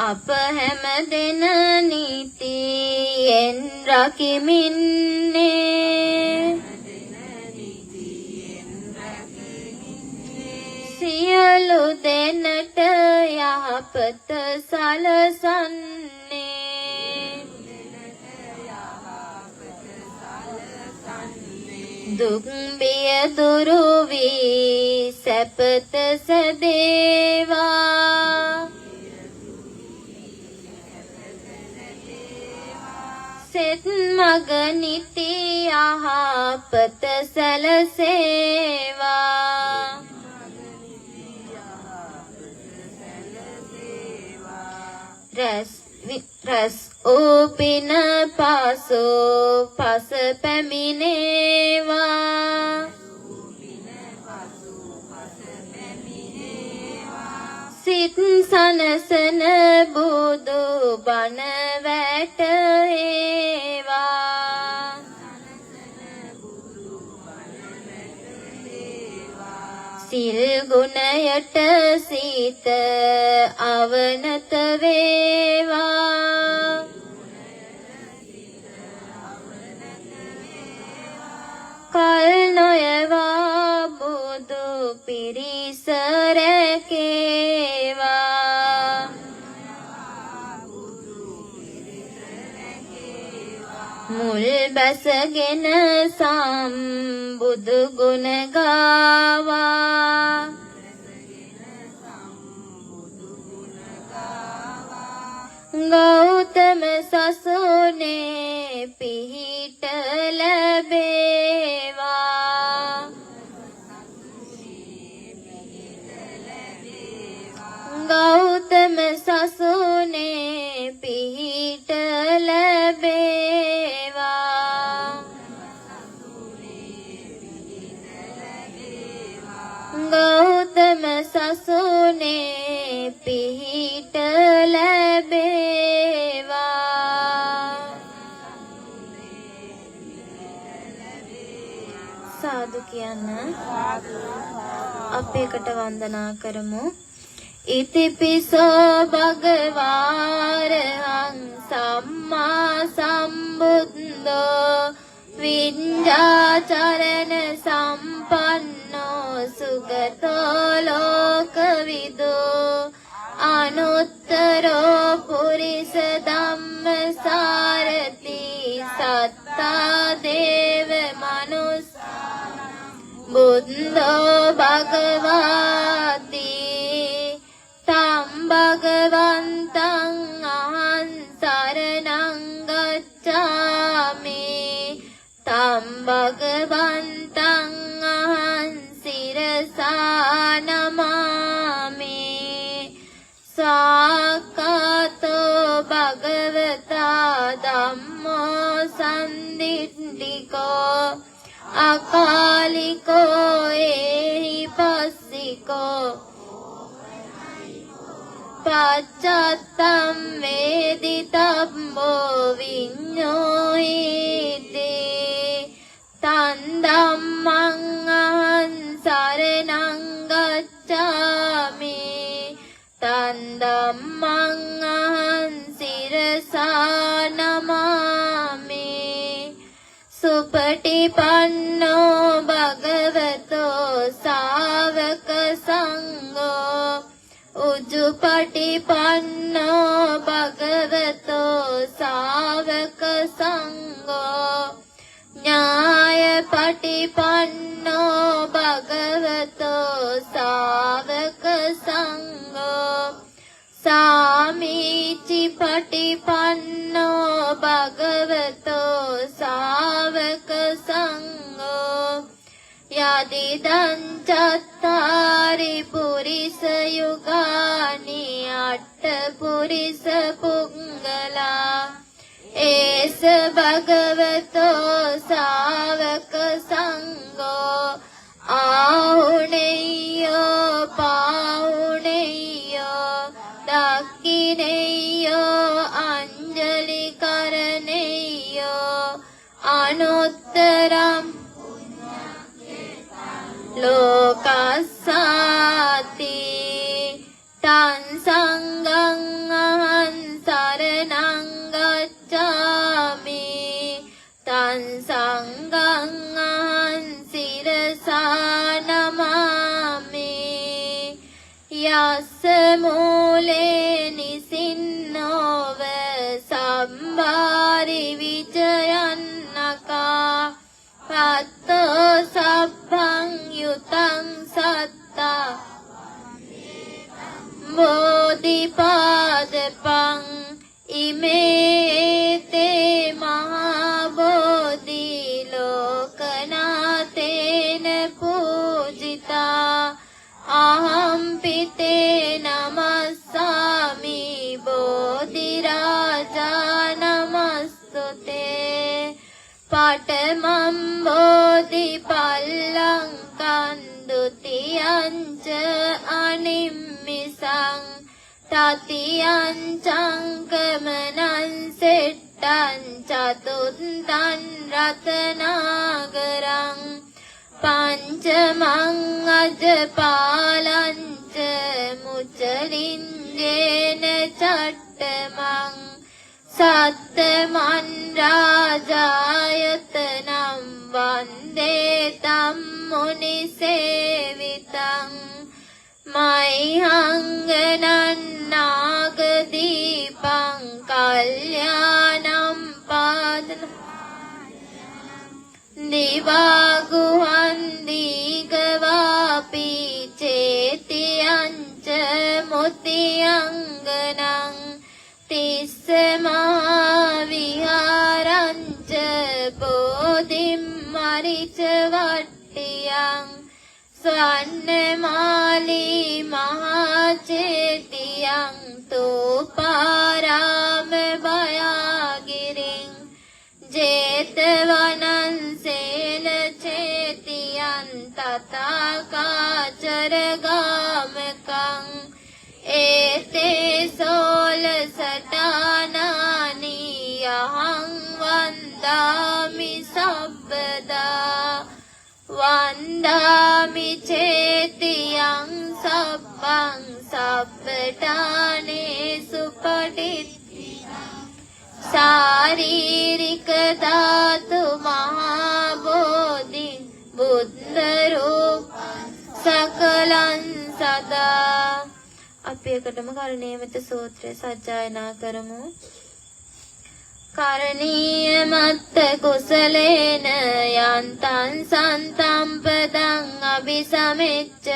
අප හැම දෙන නීතියෙන් රකිමින්නේ සියලු දෙනට යහපත සලසන්නේ දුක් බිය දුරු වී සැපත සැදේවා සෙත් මග නිති යහපත සැලසේවා රැස් රස් ඕපින පාසෝ පස පැමිණේවා සිත් සනසන බුදු බණ වැටේවා සිල් ගුණයට සීත අවනත වේවා කල් නොයවා බුදු පිරිස රැකේවා මුල් බැසගෙන සම්බුදු ගුණ ගාවා ගෞතම සසුනේ පිහිට ලැබේවා ගෞතම සසුනේ පිහිට ලැබේවා ගෞතම සසුනේ පිහිට ලැබේවා සාදු කියන්න අපි එකට වන්දනා කරමු ඉතිපිසෝ භගවාරහං සම්මා සම්බුද්ධෝ විඤ්ඤාචරණ සම්පන්නෝ සුගතෝ ලෝකවිදෝ අනුත්තරෝ පුරිස ධම්මසාරති සත්තා දේව මනුස්ස බුද්ධෝ භගවාති තම් භගවන්තං අහං සරණං ගච්ඡාමි තම් භගවන්තං අහං සිරසා නමාමි සාකතෝ භගවතා ධම්මෝ සම්දිට්ඨිකෝ අකාලිකෝ ඒහි පස්සිකෝ පච්චත්තම් වේදිතබ්බෝ විඤ්ඤෝහිති තන් ධම්මං අහං සරණං ගච්ඡාමි තන් ධම්මං අහං සිරසා නමාමි සුපටිපන්නෝ භගවතෝ ශාවක සංඝෝ උජුපටිපන්නෝ භගවතෝ ශාවක සංඝෝ ඥායපටිපන්නෝ භගවතෝ ශාවක සංඝෝ සාමීචිපටිපන්නෝ භගවතෝ ශාවක සංඝෝ යදිදං චත්තාරි පුරිස යුගානි අට්ඨ පුරිස පුංගලා ඒස භගවතෝ ශාවක සංඝෝ ආහුනේයෝ පාහුනේයෝ දක්ඛිනේයෝ අංජලි කරණේයෝ අනුත්තරම් ලෝකස්සාති තං සංඝං අහං සරණං ගච්ඡාමි තං සංඝං අහං සිරසා නමාමි යස්ස මූලේ නිසින්නෝව සම්භාරි විජයන්නකා පත්තෝ සබ්බං යුතං සත්තා බෝධිපාදපං ඉමේතේ මහා බෝධි ලෝකනාතේන පූජිතා අහම්පිතේ නමස්සාමි බෝධිරාජ ආදි පල්ලංකං ဒုတိယං ච අනිම්මිසං තතියං චංකමනං සෙට්ටං චතුත්තං රතනාගරං පංචමං අජපාලං ච මුචලින්දේන චට්ඨමං සත්තමන් රාජායතනම් වන්දේ තම් මුනි සේවිතං මයිහංගනං නාගදීපං කල්යාණං පාදන දිවාගුහං දීගවාපි චේතියං ච මුතියංගනං තිස්ස මහා විහාරං ච බෝධිම් මරිච වට්ටියං ස්වර්ණමාලී මහා චේතියං තෝපාරාම භයාගිරින් ජේතවනං සේන චේතියං තථාකාචර ගාමකං ඒතේ සෝල සටානානි අහං වන්දාමි සබ්බදා වන්දාමි චේතියං සබ්බං සබ්බඨානේ සුපටිත්තිං ශාරීරික ධාතු මහා බෝධි බුද්ධ රූපං සකලං සදා. අපි එකටම කරුණේමෙත සූත්‍රය සජ්ජායනා කරමු. කරණීය මත්ත කුසලේන යන්තං සන්තම්පදං අபிසමෙච්ච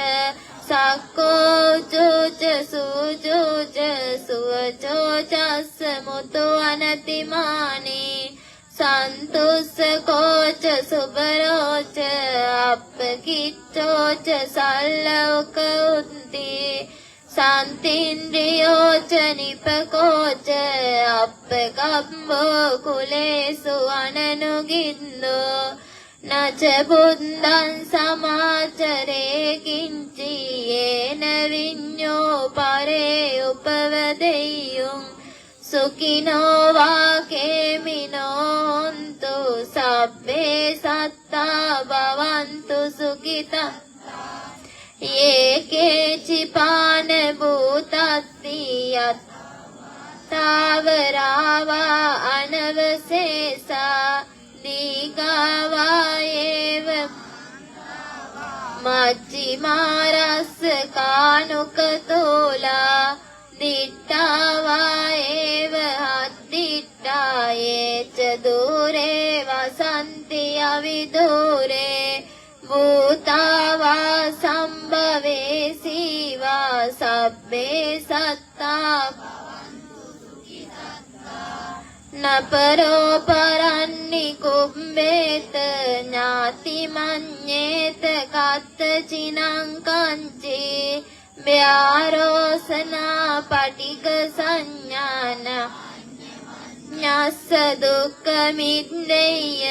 සක්කෝ චෝච සූචෝච සුවචෝචස්ස මුතු අනතිමානී සන්තුස්ස කෝච සුබරෝච අප්පකිච්චෝච සල්ලෝක උත්ති සන්තින්ද්‍රියෝච නිපකෝච අප්පකම්බෝ කුලේසු අනනුගින්දෝ නච බුද්ධං සමාචරේ කිංචි යේන විඤ්ඤෝ පරේ උපවදෙය්‍යුං සුඛිනෝ වාකේමිනෝ හොන්තු සබ්බේ සත්තා භවන්තු සුඛිතා යේකේචි පාන භූතත්ති යත්තාවරාවා අනවසේසා දීගාවා ඒව මච්චිමාරස්ස කානුකතෝලා දිට්ඨාවා ඒව හත්දිට්ඨා යේච දූරේ වසන්ති අවිදූරේ භූතාවා සම්භවේ සීවා සබ්බේ සත්තා නපරෝ පරන්නි කුම්බේත ඥාති මඤ්ඤේත කත්ත චිනං කංචි ව්‍යාරෝසනා පටික සංඥාන ඤස්ස දුක්ඛ මිද්දේය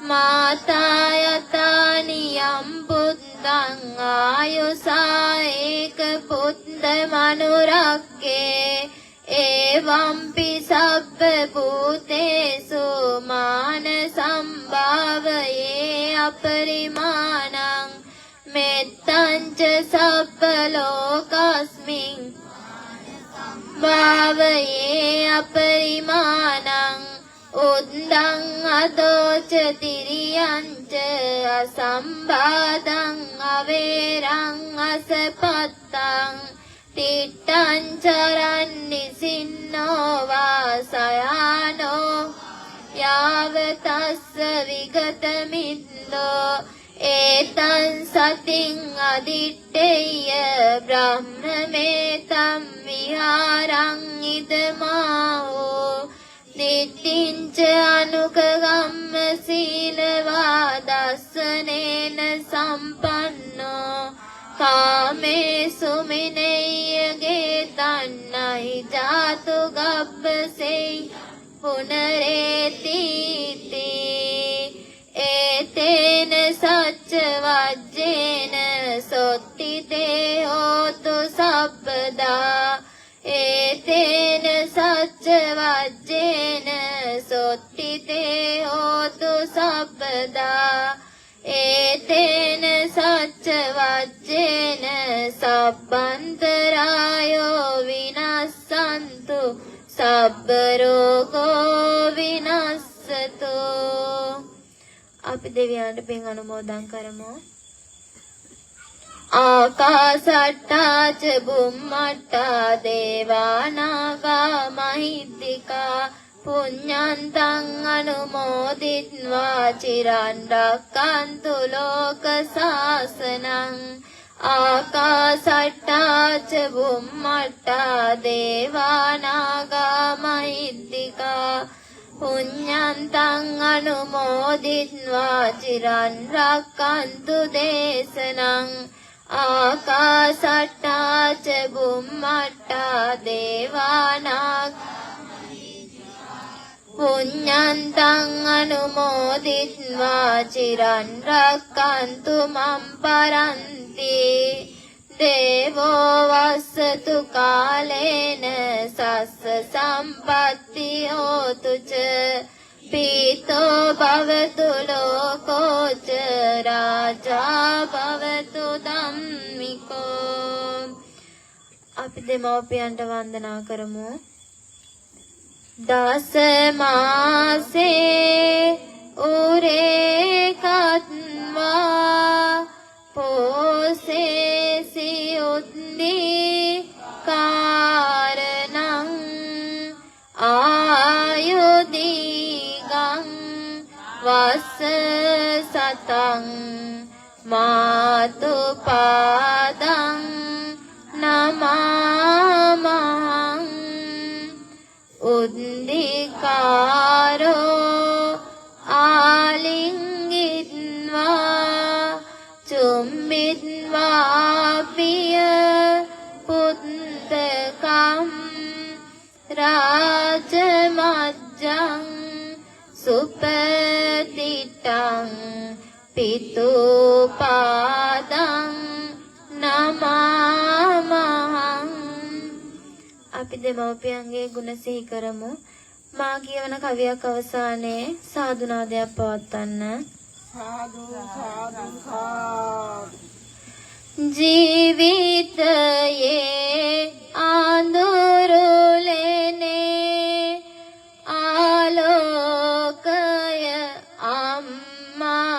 මාතා යතානියම් බුද්ධං ආයුසා ඒක පුත්ත මනුරක්කේ එවම්පි සබ්බ භූතේසු මාන සම්භාවයේ අපරිමාණං මෙත්තං ච සබ්බ ලෝකස්මින් භාවයේ අපරිමාණං උද්දං අදෝච තිරියං ච අසම්බාධං අවේරං අසපත්තං තිට්ඨං චරන් නිසින්නෝ වාසයානෝ යාවතස්ස විගත මිද්දෝ ඒතං සතින් අදිත්තේය බ්‍රහ්මමේතම් විහාරං ඉදමාහෝ දිට්ඨිංච අනුකගම්ම සීලවා දස්සනේන සම්පන්නෝ කාමේ සුමිනෙය්‍යගේ තන්නයි ජාතු ගබ්බසේ පුනරේතිති ඒතේන වජ්ජේන සොත්තිතේ හෝතු සබ්බදා ඒතේන සච්ච වජ්ජේන සොත්තිතේ හෝතු සබ්බදා ඒතේන සච්ච වජ්ජේන සබ්බන්තරායෝ විනස්සන්තු සබ්බ රෝගෝ විනස්සතු. අපි දෙවියන්ට පින් අනුමෝදන් කරමු. ආකාසට්ටා ච බුම්මට්ටා දේවානාගා මහිද්దికා පුඤ්ඤන්තං අනුමෝදිත්වා චිරන් රක්칸තු ලෝක සාසනං. ආකාසට්ටා ච බුම්මට්ටා දේවානාගා මහිද්దికා පුඤ්ඤන්තං අනුමෝදිත්වා චිරන් රක්칸තු දේශනං. ආකාසට්ටා ච බුම්මට්ටා දේවානාගා පුඤ්ඤන්තං අනුමෝදිත්වා චිරන් රක්칸තු මම් පරන්ති. දේවෝ වස්සතු කාලේන සස්ස සම්පත්ති හෝතු ච පීතෝ භවතු ලෝකෝ ච රාජා භවතු ධම්මිකෝ. අපි දෙමව්පියන්ට වන්දනා කරමු. දස මාසේ උරේකත්වා පෝසේසි උද්දී කාරණං ආයුදීගං වස්ස සතං මාතු පාදං නමාමහං. උද්දිකාරෝ ආලිංගිත්වා චුම්බිත්වා පිය පුත්තකම් රාජමජ්ජං සුපතිට්ඨං පිතුපාදං නමාමහං. අපි දෙමව්පියන්ගේ ගුණ සිහි කරමු. මා කියවන කවියක් අවසානයේ සාදුනාදයක් පවත්වන්න. සාදු සාදු සාදු. ජීවිතයේ ආඳුරුලෙනේ ආලෝකය අම්මා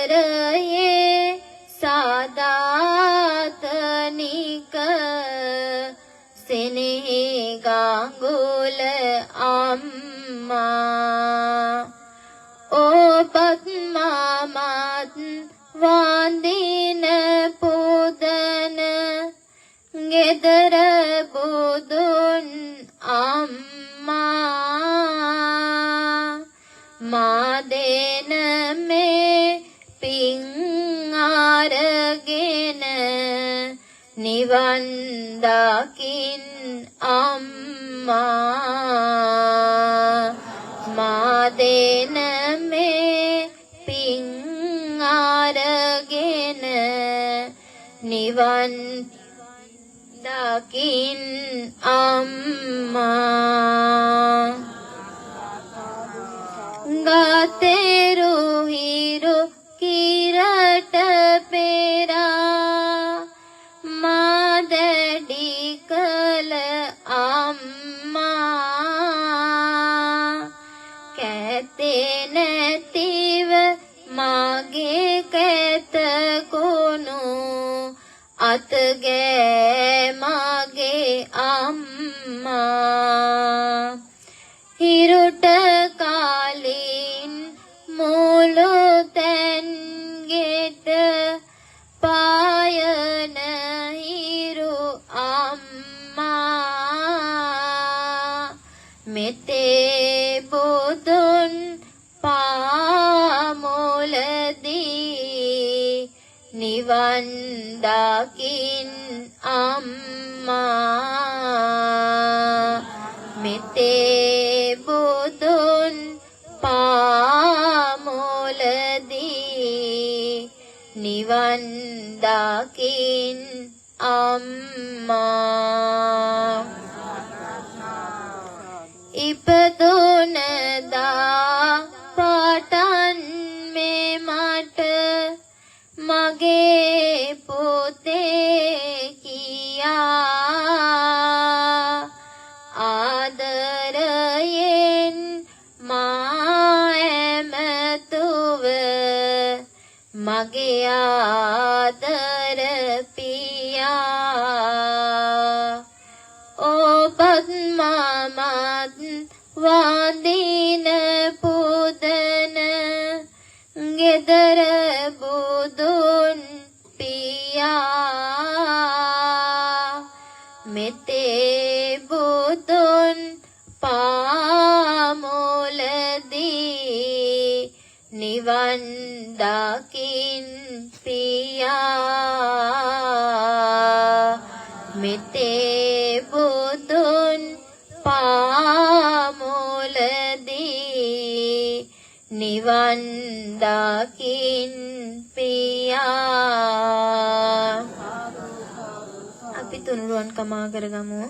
ආදරයේ සාදාතනික සෙනෙහි ගාඟුල අම්මා. ඕපත් මාමත් වන්දින පුදන ගෙදර බුදුන් අම්මා. මා දෙන මේ පින් අරගෙන නිවන් දකින් අම්මා. මා දෙන මේ පින් අරගෙන නිවන් දකින් අම්මා. ගතේරු හිරු කිරට පෙරා මා දැඩි කල අම්මා. කැතේ නැතිව මාගේ කැත කුණු අතගේ මාගේ අම්මා. හිරුට කාලින් මුළු තැන් ගෙට පායන හිරු අම්මා. මෙතේ බුදුන් පාමුලදී නිවන් දකින් අම්මා. මෙතේ බුදුන් පා නිවන් දකින් අම්මා ඉපදුන දා පටන් මේ මට මගේ පුතේ කියා ආදරයෙන් මා ඇමතුව මගේ ආදර පියා ඔබත් මමත් වඳින පුදන ගෙදර බුදුන් පියා මෙතේ බුදුන් පාමුලදී නිවන් දකින් පියා මෙතේ බුදුන් පාමුලදී නිවන් දකින් පියා අපි තුනුරුවන් කමා කරගමු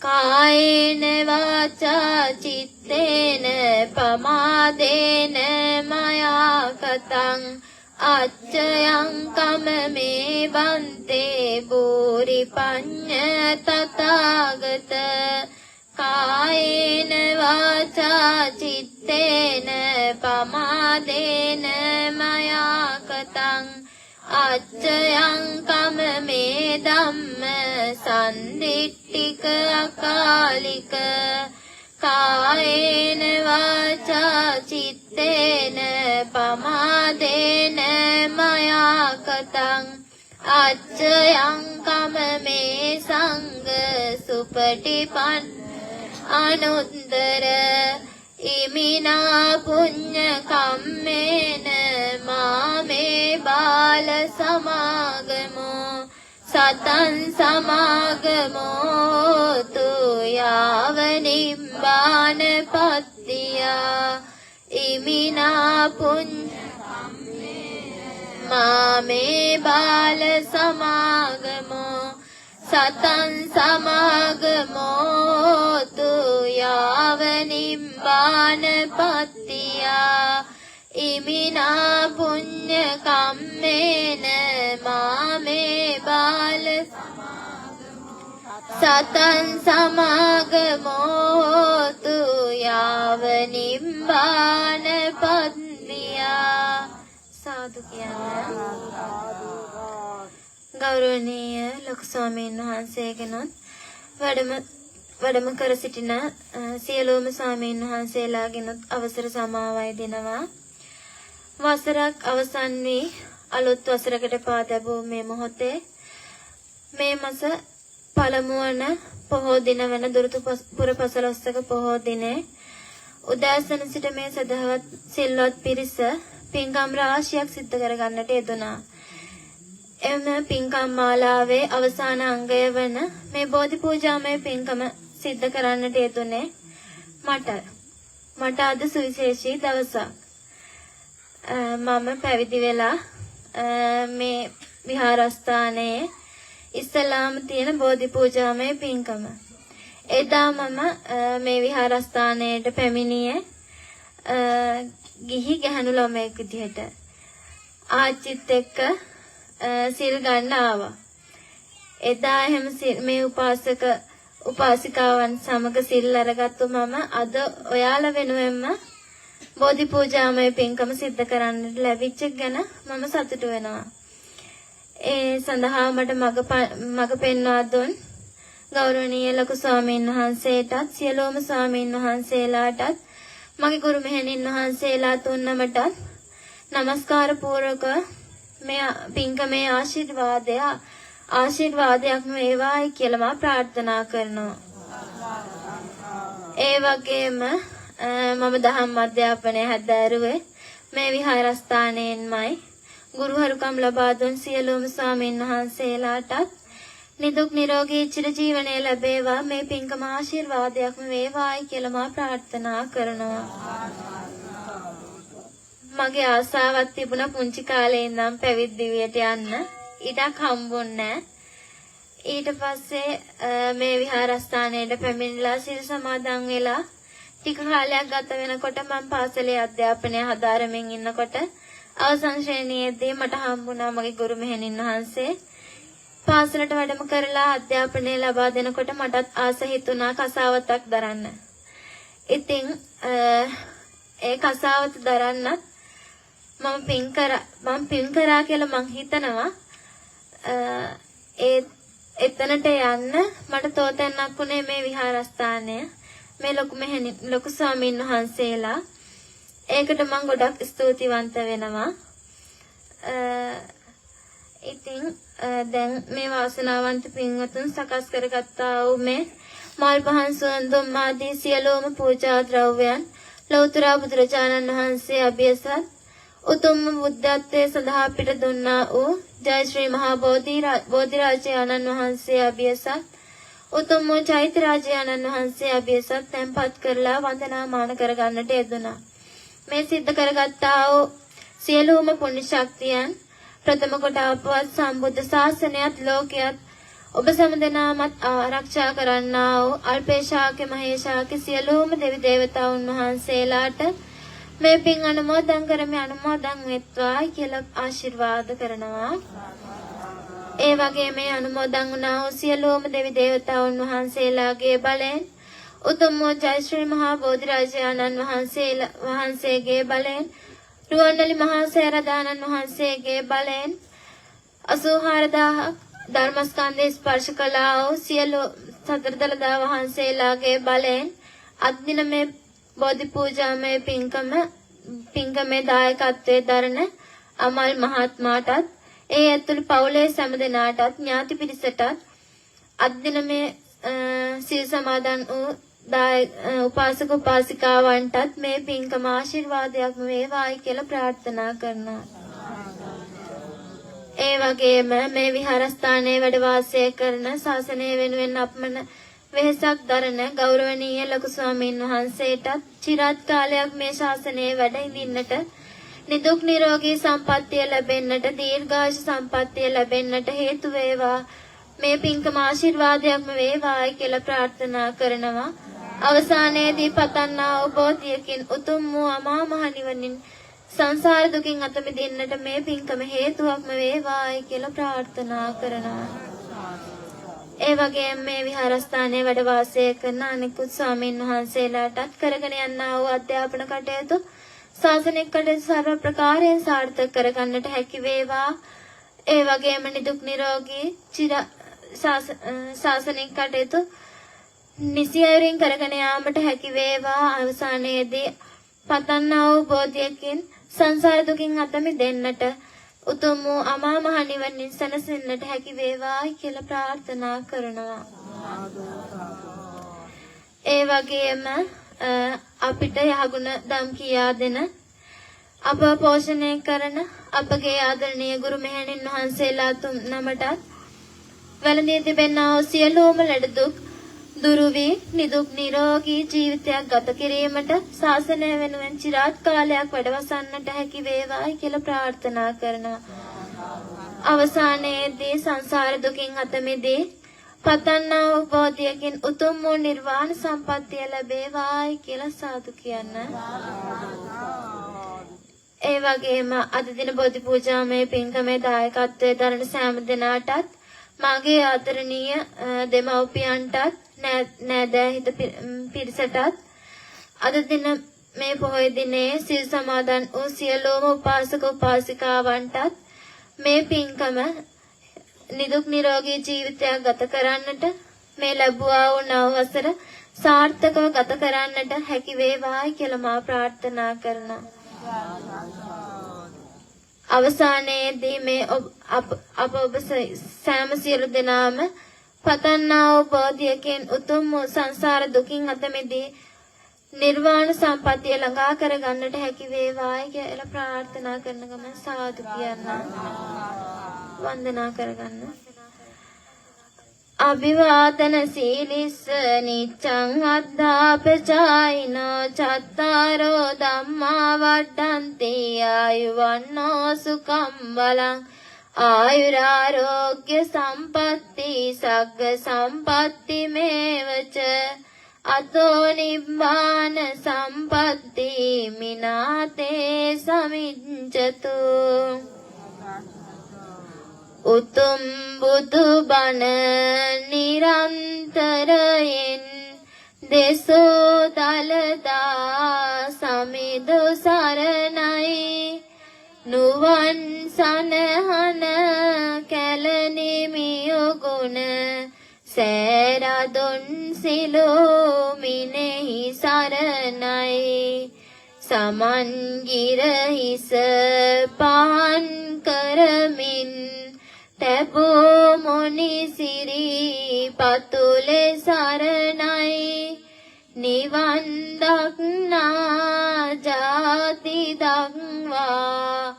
කායේන වාචා චිත්තේන පමාදේන මයා කතං අච්චයං කමමේ බන්තේ බෝරි පඤ්ඤ තථාගත කායේන වාචා චිත්තේන පමාදේන මයා කතං අච්චයං කමමේ ධම්ම සම්දිට්ඨික අකාලික කායේන වාචා චිත්තේන පමාදේන මයා කතං අච්චයං කමමේ සංඝ සුපටිපන්න අනුත්තර ඉමිනා පුඤ්ඤ කම්මේන මාමේ බාල සමාගමෝ සතං සමාගමෝ තු යාව නිබ්බාන පත්තියා ඉමිනා පුඤ්ඤ මාමේ බාල සමාගමෝ සතං සමාගමෝ තු යාව නිබ්බාන පත්තියා ඉමිනා පුඤ්ඤ කම්මේන මාමේ බාල සතං සමාගමෝ තු යාව නිබ්බාන පත්තියා සාදු කියන්න ගෞරවනීය ලොකු ස්වාමීන් වහන්සේගෙනුත් වැඩම කර සිටින සියලුම ස්වාමීන් වහන්සේලාගෙනුත් අවසර සමාවයි දෙනවා. වසරක් අවසන් වී අලුත් වසරකට පා තැබූ මේ මොහොතේ මේ මාස පළමු වන පොහෝ දින වන දුරුතුපුර පසළොස්වක පොහෝ දිනේ උදෑසන සිට මේ සදහවත් සිල්වත් පිරිස පින්කම් රාශියක් සිද්ධ කරගන්නට යෙදුණා. එම පින්කම් මාලාවේ අවසාන අංගය වන මේ බෝධි පූජාමය පින්කම සිද්ධ කරන්නට යෙදුනේ මට අද සුවිශේෂී දවසක්. මම පැවිදි වෙලා මේ විහාරස්ථානයේ ඉස්ලාම තියෙන බෝධි පූජාමය පින්කම. එදා මම මේ විහාරස්ථානයට පැමිණියේ ගිහි ගැහණු ළමයෙක් විදිහට. ආච්චිත් එක්ක සිල් ගන්න ආවා. එදා එහෙම මේ උපාසිකාවන් සමග සිල් අරගත්තු මම අද ඔයාලා වෙනුවෙන්ම බෝධි පූජාමය පින්කම සිද්ධ කරන්නට ලැබිච්ච ගැන මම සතුටු වෙනවා. ඒ සඳහා මට මඟ පෙන්වා දුන් ගෞරවනීය ලොකු ස්වාමීන් වහන්සේටත් සියලුම ස්වාමීන් වහන්සේලාටත් මගේ ගුරු මෙහෙණින් වහන්සේලා තුන්නමටත් নমස්කාර පූර්වක මේ පින්කමේ ආශිර්වාදයක්ම වේවායි කියලා මා ප්‍රාර්ථනා කරනවා. ඒ වගේම මම දහම් අධ්‍යාපනය හැදෑරුවේ මේ විහාරස්ථානයෙන්මයි. ගුරුහරුකම් ලබා දුන් සියලුම ස්වාමීන් වහන්සේලාටත් නිදුක් නිරෝගී චිර ජීවනය ලැබේවා මේ පින්කම ආශිර්වාදයක්ම වේවායි කියලා මා ප්‍රාර්ථනා කරනවා. මගේ ආසාවක් තිබුණා පුංචි කාලේ ඉඳන් පැවිදි දිවියට යන්න. ඉඩක් හම්බුන්නේ නැහැ. ඊට පස්සේ මේ විහාරස්ථානයට පැමිණිලා සිල් සමාදන් වෙලා ටික කාලයක් ගත වෙනකොට මම පාසලේ අධ්‍යාපනය හදාරමින් ඉන්නකොට අවසන් ශ්‍රේණියේදී මට හම්බුණා මගේ ගුරු මෙහෙණින් වහන්සේ. පාසලට වැඩම කරලා අධ්‍යාපනය ලබා දෙනකොට මටත් ආස හිතුණා කසාවතක් දරන්න. ඉතින් ඒ කසාවත දරන්නත් මම පින් කරා කියලා මං හිතනවා. එතනට යන්න මට තෝතැන්නක් වුණේ මේ විහාරස්ථානය. මේ ලොකු ස්වාමීන් වහන්සේලා. ඒකට මම ගොඩක් ස්තුතිවන්ත වෙනවා. ඉතින් දැන් මේ වාසනාවන්ත පින්වතුන් සකස් කරගත්තා වූ මේ මල් පහන් සුවඳුම් ආදී සියලුම පූජා ද්‍රව්‍යයන් ලෞතර බුදුරජාණන් වහන්සේ අභියසත් උතුම් බුද්ධත්වයේ සඳහා අපිට දුන්නා වූ ජය ශ්‍රී මහා බෝධිරාජානන් වහන්සේ අභියසත් උතුම් වූ චෛත්‍යරාජානන් වහන්සේ අභියසත් තැන්පත් කරලා වන්දනාමාන කරගන්නට යෙදුණා. මේ සිද්ධ කරගත්තා වූ සියලුම පුණ්‍ය ශක්තියන් ප්‍රථම කොට අපවත් සම්බුද්ධ ශාසනයත් ලෝකයත් ඔබ සමදනාමත් ආරක්ෂා කරන්නා වූ අල්පේශාක්‍ය මහේශාක්‍ය සියලුම දෙවි දේවතාවුන් වහන්සේලාට මේ පින් අනුමෝදන් කරමි අනුමෝදන් වෙත්වා කියලා ආශිර්වාද කරනවා. ඒ වගේ මේ අනුමෝදන් වුණා වූ සියලුම දෙවි දේවතාවුන් වහන්සේලාගේ බලෙන් උතුම් වූ ජය ශ්‍රී මහා බෝධිරාජානන් වහන්සේගේ බලෙන් රුවන්වැලි මහා සෑරදානන් වහන්සේගේ බලෙන් 84000 ධර්මස්කන්ධය ස්පර්ශ කළා වූ සියලු සතරදළදා වහන්සේලාගේ බලෙන් අද්දින මේ බෝධි පූජාමය පින්කමේ දායකත්වයේ දරන අමල් මහත්මයාටත් ඒ ඇතුළු පවුලේ සෑම දෙනාටත් ඥාති පිරිසටත් අද්දින මේ සිල් සමාදන් වූ උපාසක උපාසිකාවන්ටත් මේ පින්කම ආශිර්වාදයක්ම වේවායි කියලා ප්‍රාර්ථනා කරනවා. ඒ වගේම මේ විහාරස්ථානයේ වැඩ වාසය කරන ශාසනය වෙනුවෙන් අපමණ වෙහසක් දරන ගෞරවනීය ලොකු ස්වාමීන් වහන්සේටත් চিරාත් කාලයක් මේ ශාසනයේ වැඩ ඉඳින්නට නිදුක් නිරෝගී සම්පන්නිය ලැබෙන්නට දීර්ඝායුෂ සම්පන්නිය ලැබෙන්නට හේතු වේවා. මේ පින්කම ආශිර්වාදයක්ම වේවායි කියලා ප්‍රාර්ථනා කරනවා. අවසානයේදී පතන්නා වූ බෝධියකින් උතුම් වූ අමා මහ නිවනින් සංසාර දුකින් අත මිදෙන්නට මේ පින්කම හේතුවක්ම වේවායි කියලා ප්‍රාර්ථනා කරනවා. ඒ වගේම මේ විහාරස්ථානයේ වැඩ වාසය කරන අනෙකුත් ස්වාමීන් වහන්සේලාටත් කරගෙන යනා වූ අධ්‍යාපන කටයුතු ශාසනික කටයුතු සර්ව ප්‍රකාරයෙන් සාර්ථක කරගන්නට හැකි වේවා. ඒ වගේම නිදුක් නිරෝගී ශාසනික කටයුතු නිසියරින් කරගෙන යාමට හැකි වේවා. අවසානයේදී පතන්නා වූ බෝධියකින් සංසාර දුකින් අත මිදෙන්නට උතුම් වූ අමා මහ නිවනින් සැනසෙන්නට හැකි වේවායි කියලා ප්‍රාර්ථනා කරනවා. ඒ වගේම අපිට යහගුණ දම් කියා දෙන අප පෝෂණය කරන අපගේ ආදරණීය ගුරු මෙහෙණින් වහන්සේලා තුන් නමටත් වැළඳී තිබෙනා වූ සියලුම ලෙඩ දුක් දුරු වී නිදුක් නිරෝගී ජීවිතයක් ගත කිරීමට ශාසනය වෙනුවෙන් চিරාත් කාලයක් වැඩවසන්නට හැකි වේවායි කියලා ප්‍රාර්ථනා කරනවා. අවසානයේදී සංසාර දුකින් අත මිදී පතන්නා වූ බෝධියකින් උතුම් වූ නිර්වාණ සම්පත්තිය ලැබේවායි කියලා සාදු කියන්න. ඒ වගේම අද දින බෝධි පූජාමය පින්කමේ දායකත්වයේ දරන සෑම දෙනාටත් මාගේ ආදරණීය දෙමව්පියන්ටත් නෑදෑහිත පිරිසටත් අද දින මේ පොහොය දිනේ සිල් සමාදන් වූ සියලුම උපාසක උපාසිකාවන්ටත් මේ පින්කම නිදුක් නිරෝගී ජීවිතයක් ගත කරන්නට මේ ලැබුවා වූ නව වසර සාර්ථකව ගත කරන්නට හැකි වේවායි කියලා මා ප්‍රාර්ථනා කරනවා. අවසානයේදී මේ අප ඔබ සෑම සියලු දෙනාම පතන්නා වූ බෝධියකින් උතුම් වූ සංසාර දුකින් අත මිදී නිර්වාණ සම්පත්තිය ළඟා කරගන්නට හැකි වේවායි කියලා ප්‍රාර්ථනා කරන ගමන් සාදු කියන්න. වන්දනා කරගන්න. අභිවාදන සීලිස්ස නිච්ඡං අද්ධාපචායිනෝ චත්තාරෝ ධම්මා වඩ්ඩන්ති ආයුවන්නෝ සුඛං බලං ආයුරාෝග්‍ය සම්පatti සග්ග සම්පatti මේවච අතෝ නිබ්බාන සම්පatti මිනාතේ සමිච්ඡතු උතුම් බුදු බණ නිරන්තරයෙන් දෙසෝ දලදා සමිදු සරණයි නුවන් සනහන කැලනිමියු ගුණ සෑරදුන් සිලෝ මිනෙහි සරණයි සමන් ගිරහිස පහන් කරමින් තබෝ මොනි සිරි පතුලේ සරණයි නිවන් දක්නා ජාති දක්වා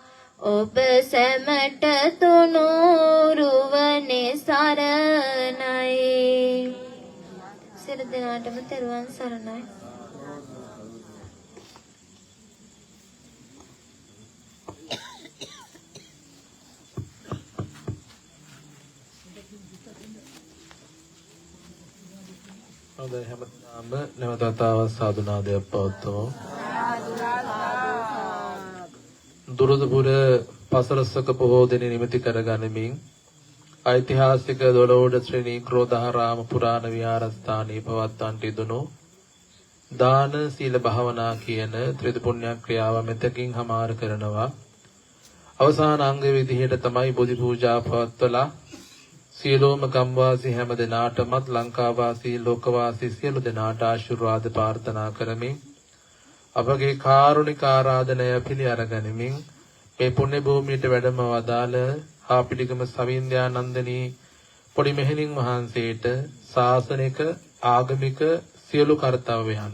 ඔබ සැමට තුනුරුවනේ සරණයි සියලු දෙනාටම තෙරුවන් සරණයි හොඳයි හැමදාම නැවතත් සාදුනාදයක් පවත්වමු. දුරදපුර පසළොස්වක පොහෝ දින නිමිති කරගනිමින් ඓතිහාසික දොළොවුඩ ශ්‍රේණී ක්‍රෝධාරාම පුරාණ විහාරස්ථානයේ පවත්වන්නට යෙදුණු දාන සීල භාවනා කියන ත්‍රිවිධ පුණ්‍ය ක්‍රියාව මෙතකින් හමාර කරනවා. අවසාන අංග විදිහට තමයි බෝධි පූජා පවත්වලා සියලුම ගම්වාසී හැම දෙනාටමත් ලංකාවාසී ලෝකවාසී සියලු දෙනාට ආශිර්වාද ප්‍රාර්ථනා කරමින් අපගේ කාරුණික ආරාධනය පිළි අරගනිමින් මේ පුණ්‍ය භූමියට වැඩම වදාළ හාපිලිගම සවින්ද්‍යානන්දනී පොඩි මෙහෙණින් වහන්සේට ශාසනික ආගමික සියලු කර්තව්‍යයන්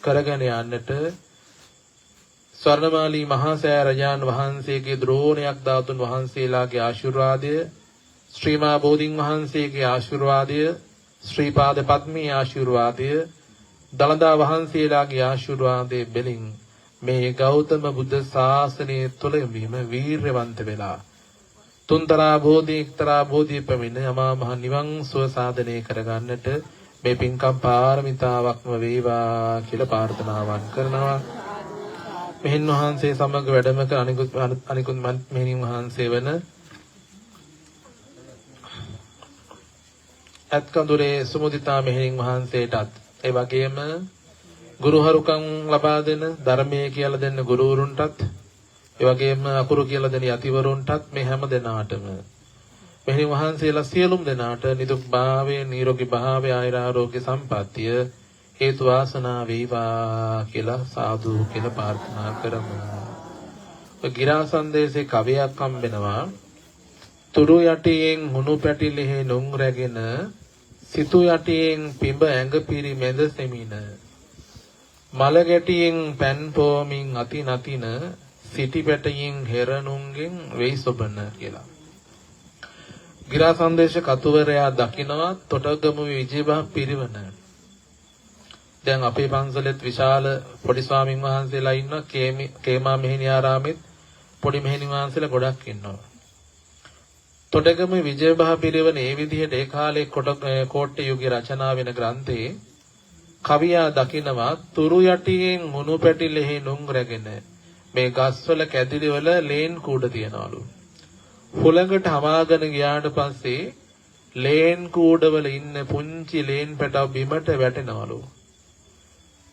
කරගෙන යන්නට ස්වර්ණමාලී මහා සෑ රජාන් වහන්සේගේ ද්‍රෝණයක් ධාතුන් වහන්සේලාගේ ආශිර්වාදය ශ්‍රීමා බෝධින් වහන්සේගේ ආශිර්වාදය ශ්‍රීපාද පද්මී ආශිර්වාදය දලදා වහන්සේලාගේ ආශිර්වාදයේ බැලින් මේ ගෞතම බුද්ධ ශාසනයේ තුලම වීරවන්ත වෙලා තුන්තරා බෝධි එක්තරා බෝධි පැමිණ යමා මහ නිවන් සුව සාධනය කරගන්නට මේ පින්කම් පාරමිතාවක්ම වේවා කියලා ප්‍රාර්ථනාවන් කරනවා. මෙහෙන් වහන්සේ සමග වැඩම කර අනිකුත් මෙහෙණින් වහන්සේ වන ඇත්කඳුරේ සුමුදිතා මෙහෙණින් වහන්සේටත් ඒ වගේම ගුරුහරුකම් ලබා දෙන ධර්මයේ කියලා දෙන්න ගුරුවරුන්ටත් ඒ වගේම අකුරු කියලා දෙන යතිවරුන්ටත් මේ හැම දෙනාටම මෙහෙණින් වහන්සේලා සියලුම දෙනාට නිදුක් භාවය නිරෝගී භාවය ආයුරාෝග්‍ය සම්පන්නිය හේතු වාසනා වේවා කියලා සාදු කියලා ප්‍රාර්ථනා කරමු. ඔය ගිරාසන්දේශේ කවියක් හම්බෙනවා. තුරු යටියෙන් හුණු පැටිලෙහි නුං රැගෙන සිතු යටියෙන් පිඹ ඇඟ පිරි මැද සෙමින මල ගැටියෙන් පෑන් පෝමින් අති නතින සිටි පැටියෙන් හෙරණුන්ගෙන් වෙයි සොබන කියලා. ගිරාසන්දේශ කතුවරයා දකිනවා තොටගම විජේබහ පිරිවන. දැන් අපේ පන්සලෙත් විශාල පොඩි ස්වාමින් වහන්සේලා ඉන්නවා. කේමා මෙහෙණිය ආරාමෙත් පොඩි මෙහෙණි වහන්සේලා ගොඩක් ඉන්නවා. තොටගම විජේබහ පිරිවන ඒ විදිහට ඒ කාලේ කෝට්ටේ යුගයේ රචනා වෙන ග්‍රන්ථයේ කවියා දකිනවා තුරු යටියෙන් හුණු පැටිලෙහි නුං රැගෙන මේ ගස්වල කැදිරි වල ලේන් කූඩ තියනවලු. හුලඟට හමාගෙන ගියාට පස්සේ ලේන් කූඩවල ඉන්න පුංචි ලේන් පැටව බිමට වැටෙනවලු.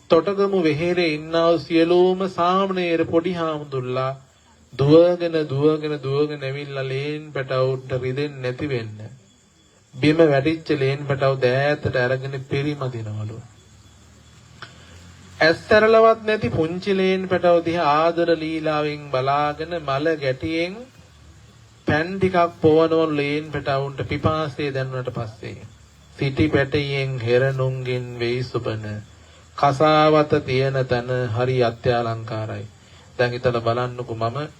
තොටගම වෙහෙරේ ඉන්නා සියලුම සාමණේර පොඩි හාමුදුරලා දුවගෙන ඇවිල්ලා ලේන් පැටවුන්ට රිදෙන්නේ නැති වෙන්න බිම වැටිච්ච ලේන් පැටව දෑතට අරගෙන පරිමදිනවලු. ඇස්තරලවත් නැති පුංචි ලේන් පැටව දිහා ආදර ලීලාවෙන් බලාගෙන මල ගැටියෙන් පෑන් ටිකක් පොවනවලු ලේන් පැටවුන්ට පිපාසය දැනුණට පස්සේ සිටි පැටියෙන් හෙරණුන්ගෙන් වෙයි සුබන කසාවත තියෙන තන හරි අත්‍යාලංකාරයි. දැන් හිතලා බලන්නකෝ මම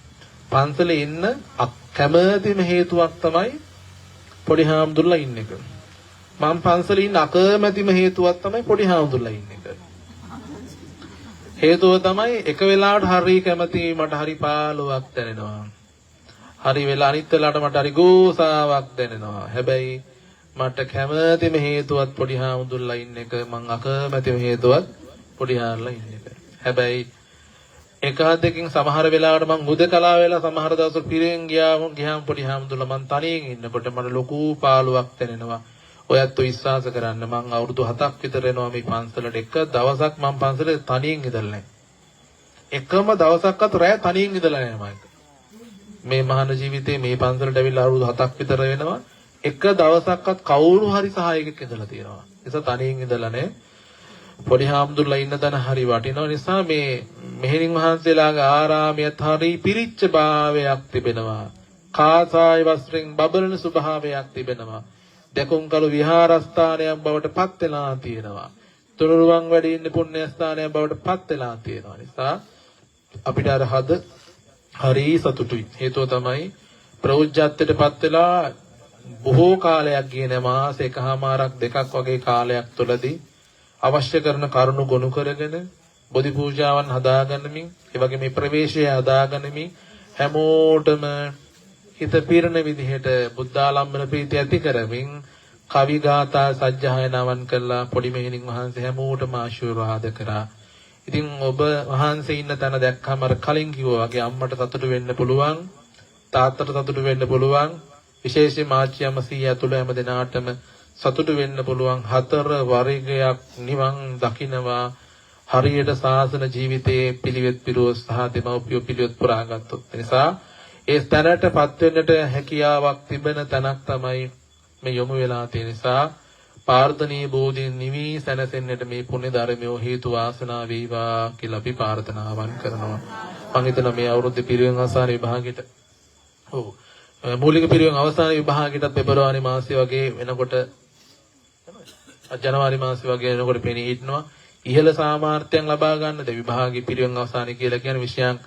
පන්සලේ ඉන්න කැමැතිම හේතුවක් තමයි පොඩි හාමුදුරලා ඉන්න එක. මම පන්සලේ ඉන්න අකමැතිම හේතුවක් තමයි පොඩි හාමුදුරුවෝ ඉන්න එක. හේතුව තමයි එක වෙලාවට හරි කැමති මට හරි පාළුවක් දැනෙනවා. හරි වෙලා අනිත් වෙලාවට මට හරි ගෝසාවක් දැනෙනවා. හැබැයි මට කැමතිම හේතුවත් පොඩි හාමුදුරුවෝ ඉන්න එක. මං අකමැතිම හේතුවත් පොඩි හාමුදුරුවෝ ඉන්න එක. හැබැයි එක හදකින් සමහර වෙලාවට මං හුදකලා වෙලා සමහර දවස්වල පිරෙන් ගියාම පොඩි හාමුදුරුවෝ මං තනියෙන් ඉන්නකොට මට ලොකු පාළුවක් දැනෙනවා. ඔයත් විශ්වාස කරන්න මං අවුරුදු 7ක් විතර එනවා මේ පන්සලට. එක දවසක් මං පන්සලේ තනියෙන් ඉඳලා නැහැ. එකම දවසක්වත් රැය තනියෙන් ඉඳලා නැහැ මම. මේ මහාන ජීවිතේ මේ පන්සලට ඇවිල්ලා අවුරුදු 7ක් විතර වෙනවා. එක දවසක්වත් කවුරු හරි සහායකෙක් ඉඳලා තියෙනවා. ඒස තනියෙන් ඉඳලා නැහැ. පොඩි හාමුදුරුවෝ ඉන්න තැන හරි වටිනවා නිසා මේ මෙහෙණින් වහන්සේලාගේ ආරාමයත් හරි පිරිච්ච භාවයක් තිබෙනවා. කාසාය වස්ත්‍රෙන් බබලන ස්වභාවයක් තිබෙනවා. දකුම් කළු විහාරස්ථානයක් බවට පත් වෙලා තියෙනවා. තුනුරුවන් වැඩ ඉන්න පුණ්‍ය ස්ථානයක් බවට පත් වෙලා තියෙනවා. නිසා අපිට අර හද හරි සතුටුයි. හේතුව තමයි ප්‍රෞජ්‍යත්වයට පත් වෙලා බොහෝ කාලයක් ගියේ මාස එකහමාරක් දෙකක් වගේ කාලයක් තුළදී අවශ්‍ය කරන කරුණු ගොනු කරගෙන බෝධි පූජාවන් හදාගන්නමින් ඒ වගේ මේ ප්‍රවේශය හදාගන්නමින් හැමෝටම හිත පිරෙන විදිහට බුද්ධාලම්බන ප්‍රීතිය ඇති කරමින් කවි ගාථා සජ්ජායනාවන් කළා පොඩි මෙහෙණින් වහන්සේ හැමෝටම ආශිර්වාද කරා. ඉතින් ඔබ වහන්සේ ඉන්න තැන දැක්කම අර කලින් කිව්වා වගේ අම්මට සතුටු වෙන්න පුළුවන්, තාත්තට සතුටු වෙන්න පුළුවන්, විශේෂයෙන්ම ආච්චියම සීයා තුළ හැම දිනාටම සතුටු වෙන්න පුළුවන්. 4 වර්ගයක් නිවන් දකින්නවා හරියට සාසන ජීවිතයේ පිළිවෙත් පිරුව සහ දෙමව්පියෝ පිළිවෙත් පුරාගත්තොත්. නිසා ඒ තැනටපත් වෙන්නට හැකියාවක් තිබෙන තැනක් තමයි මේ යොමු වෙලා තියෙන නිසා පාර්ථනීය බෝධින් නිවි සැනසෙන්නට මේ පුණ්‍ය ධර්මයෝ හේතු වාසනා වේවා කියලා අපි ප්‍රාර්ථනාවන් කරනවා. මම හිතනවා මේ අවුරුද්දේ පිරිවෙන් අවසාන විභාගෙට මූලික පිරිවෙන් අවසාන විභාගෙට පෙබරවාරි මාසයේ වගේ වෙනකොට ජනවාරි මාසයේ වගේ වෙනකොට පෙනී හිටනවා. ඉහළ සාමාර්ථයන් ලබා ගන්නද විභාගයේ පිරිවෙන් අවසානයේ කියලා කියන විෂයන්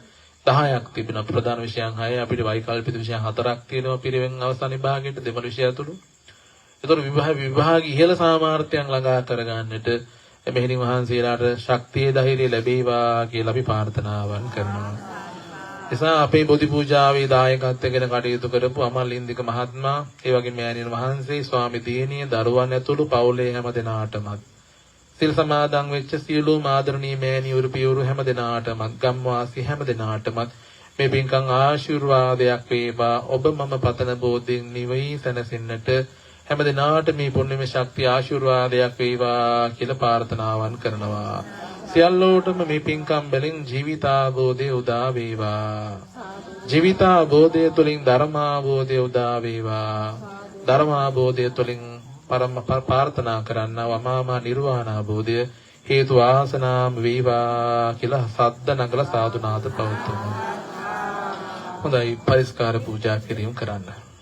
10ක් තිබෙනවා. ප්‍රධාන විෂයන් 6 අපිට වෛකල්පික විෂයන් 4ක් තියෙනවා පිරිවෙන් අවසාන විභාගයට දෙමළ විෂය තුළු. ඒතර විභාග ඉහළ සාමාර්ථයන් ළඟා කරගන්නට මෙහෙණින් වහන්සේලාට ශක්තිය ධෛර්යය ලැබේවා කියලා අපි ප්‍රාර්ථනාවන් කරනවා. එසා අපේ බෝධි පූජාවේ දායකත්වයෙන් කටයුතු කරපු අමල් ඉන්දික මහත්මයා, ඒ වගේම මෑණියන් වහන්සේ, ස්වාමි දියණිය, දරුවන් ඇතුළු පවුලේ හැම දෙනාටමත් සිල් සමාදන් වෙච්ච සියලුම ආදරණීය මෑණියුරු පියවරු හැම දෙනාටමත් ගම්වාසී හැම දෙනාටමත් මේ පින්කම් ආශිර්වාදයක් වේවා. ඔබ මම පතන බෝධින් නිවී සැනසෙන්නට හැම දිනාට මේ පුණ්‍යමය ශක්තිය ආශිර්වාදයක් වේවා කියලා ප්‍රාර්ථනාවන් කරනවා. සියල්ලෝටම මේ පින්කම් වලින් ජීවිතාවබෝධය උදා වේවා. ජීවිතාවබෝධය තුළින් ධර්මාවබෝධය උදා වේවා. ධර්මාවබෝධය තුළින් පරම ප්‍රාර්ථනා කරන්නා වමාමා නිර්වාණ අවබෝධය හේතු ආසනාම් වේවා කියලා සද්ද නගලා සාදුනාද පවතුමු. හොඳයි පරිස්කාර පූජා කිරීම කරන්න.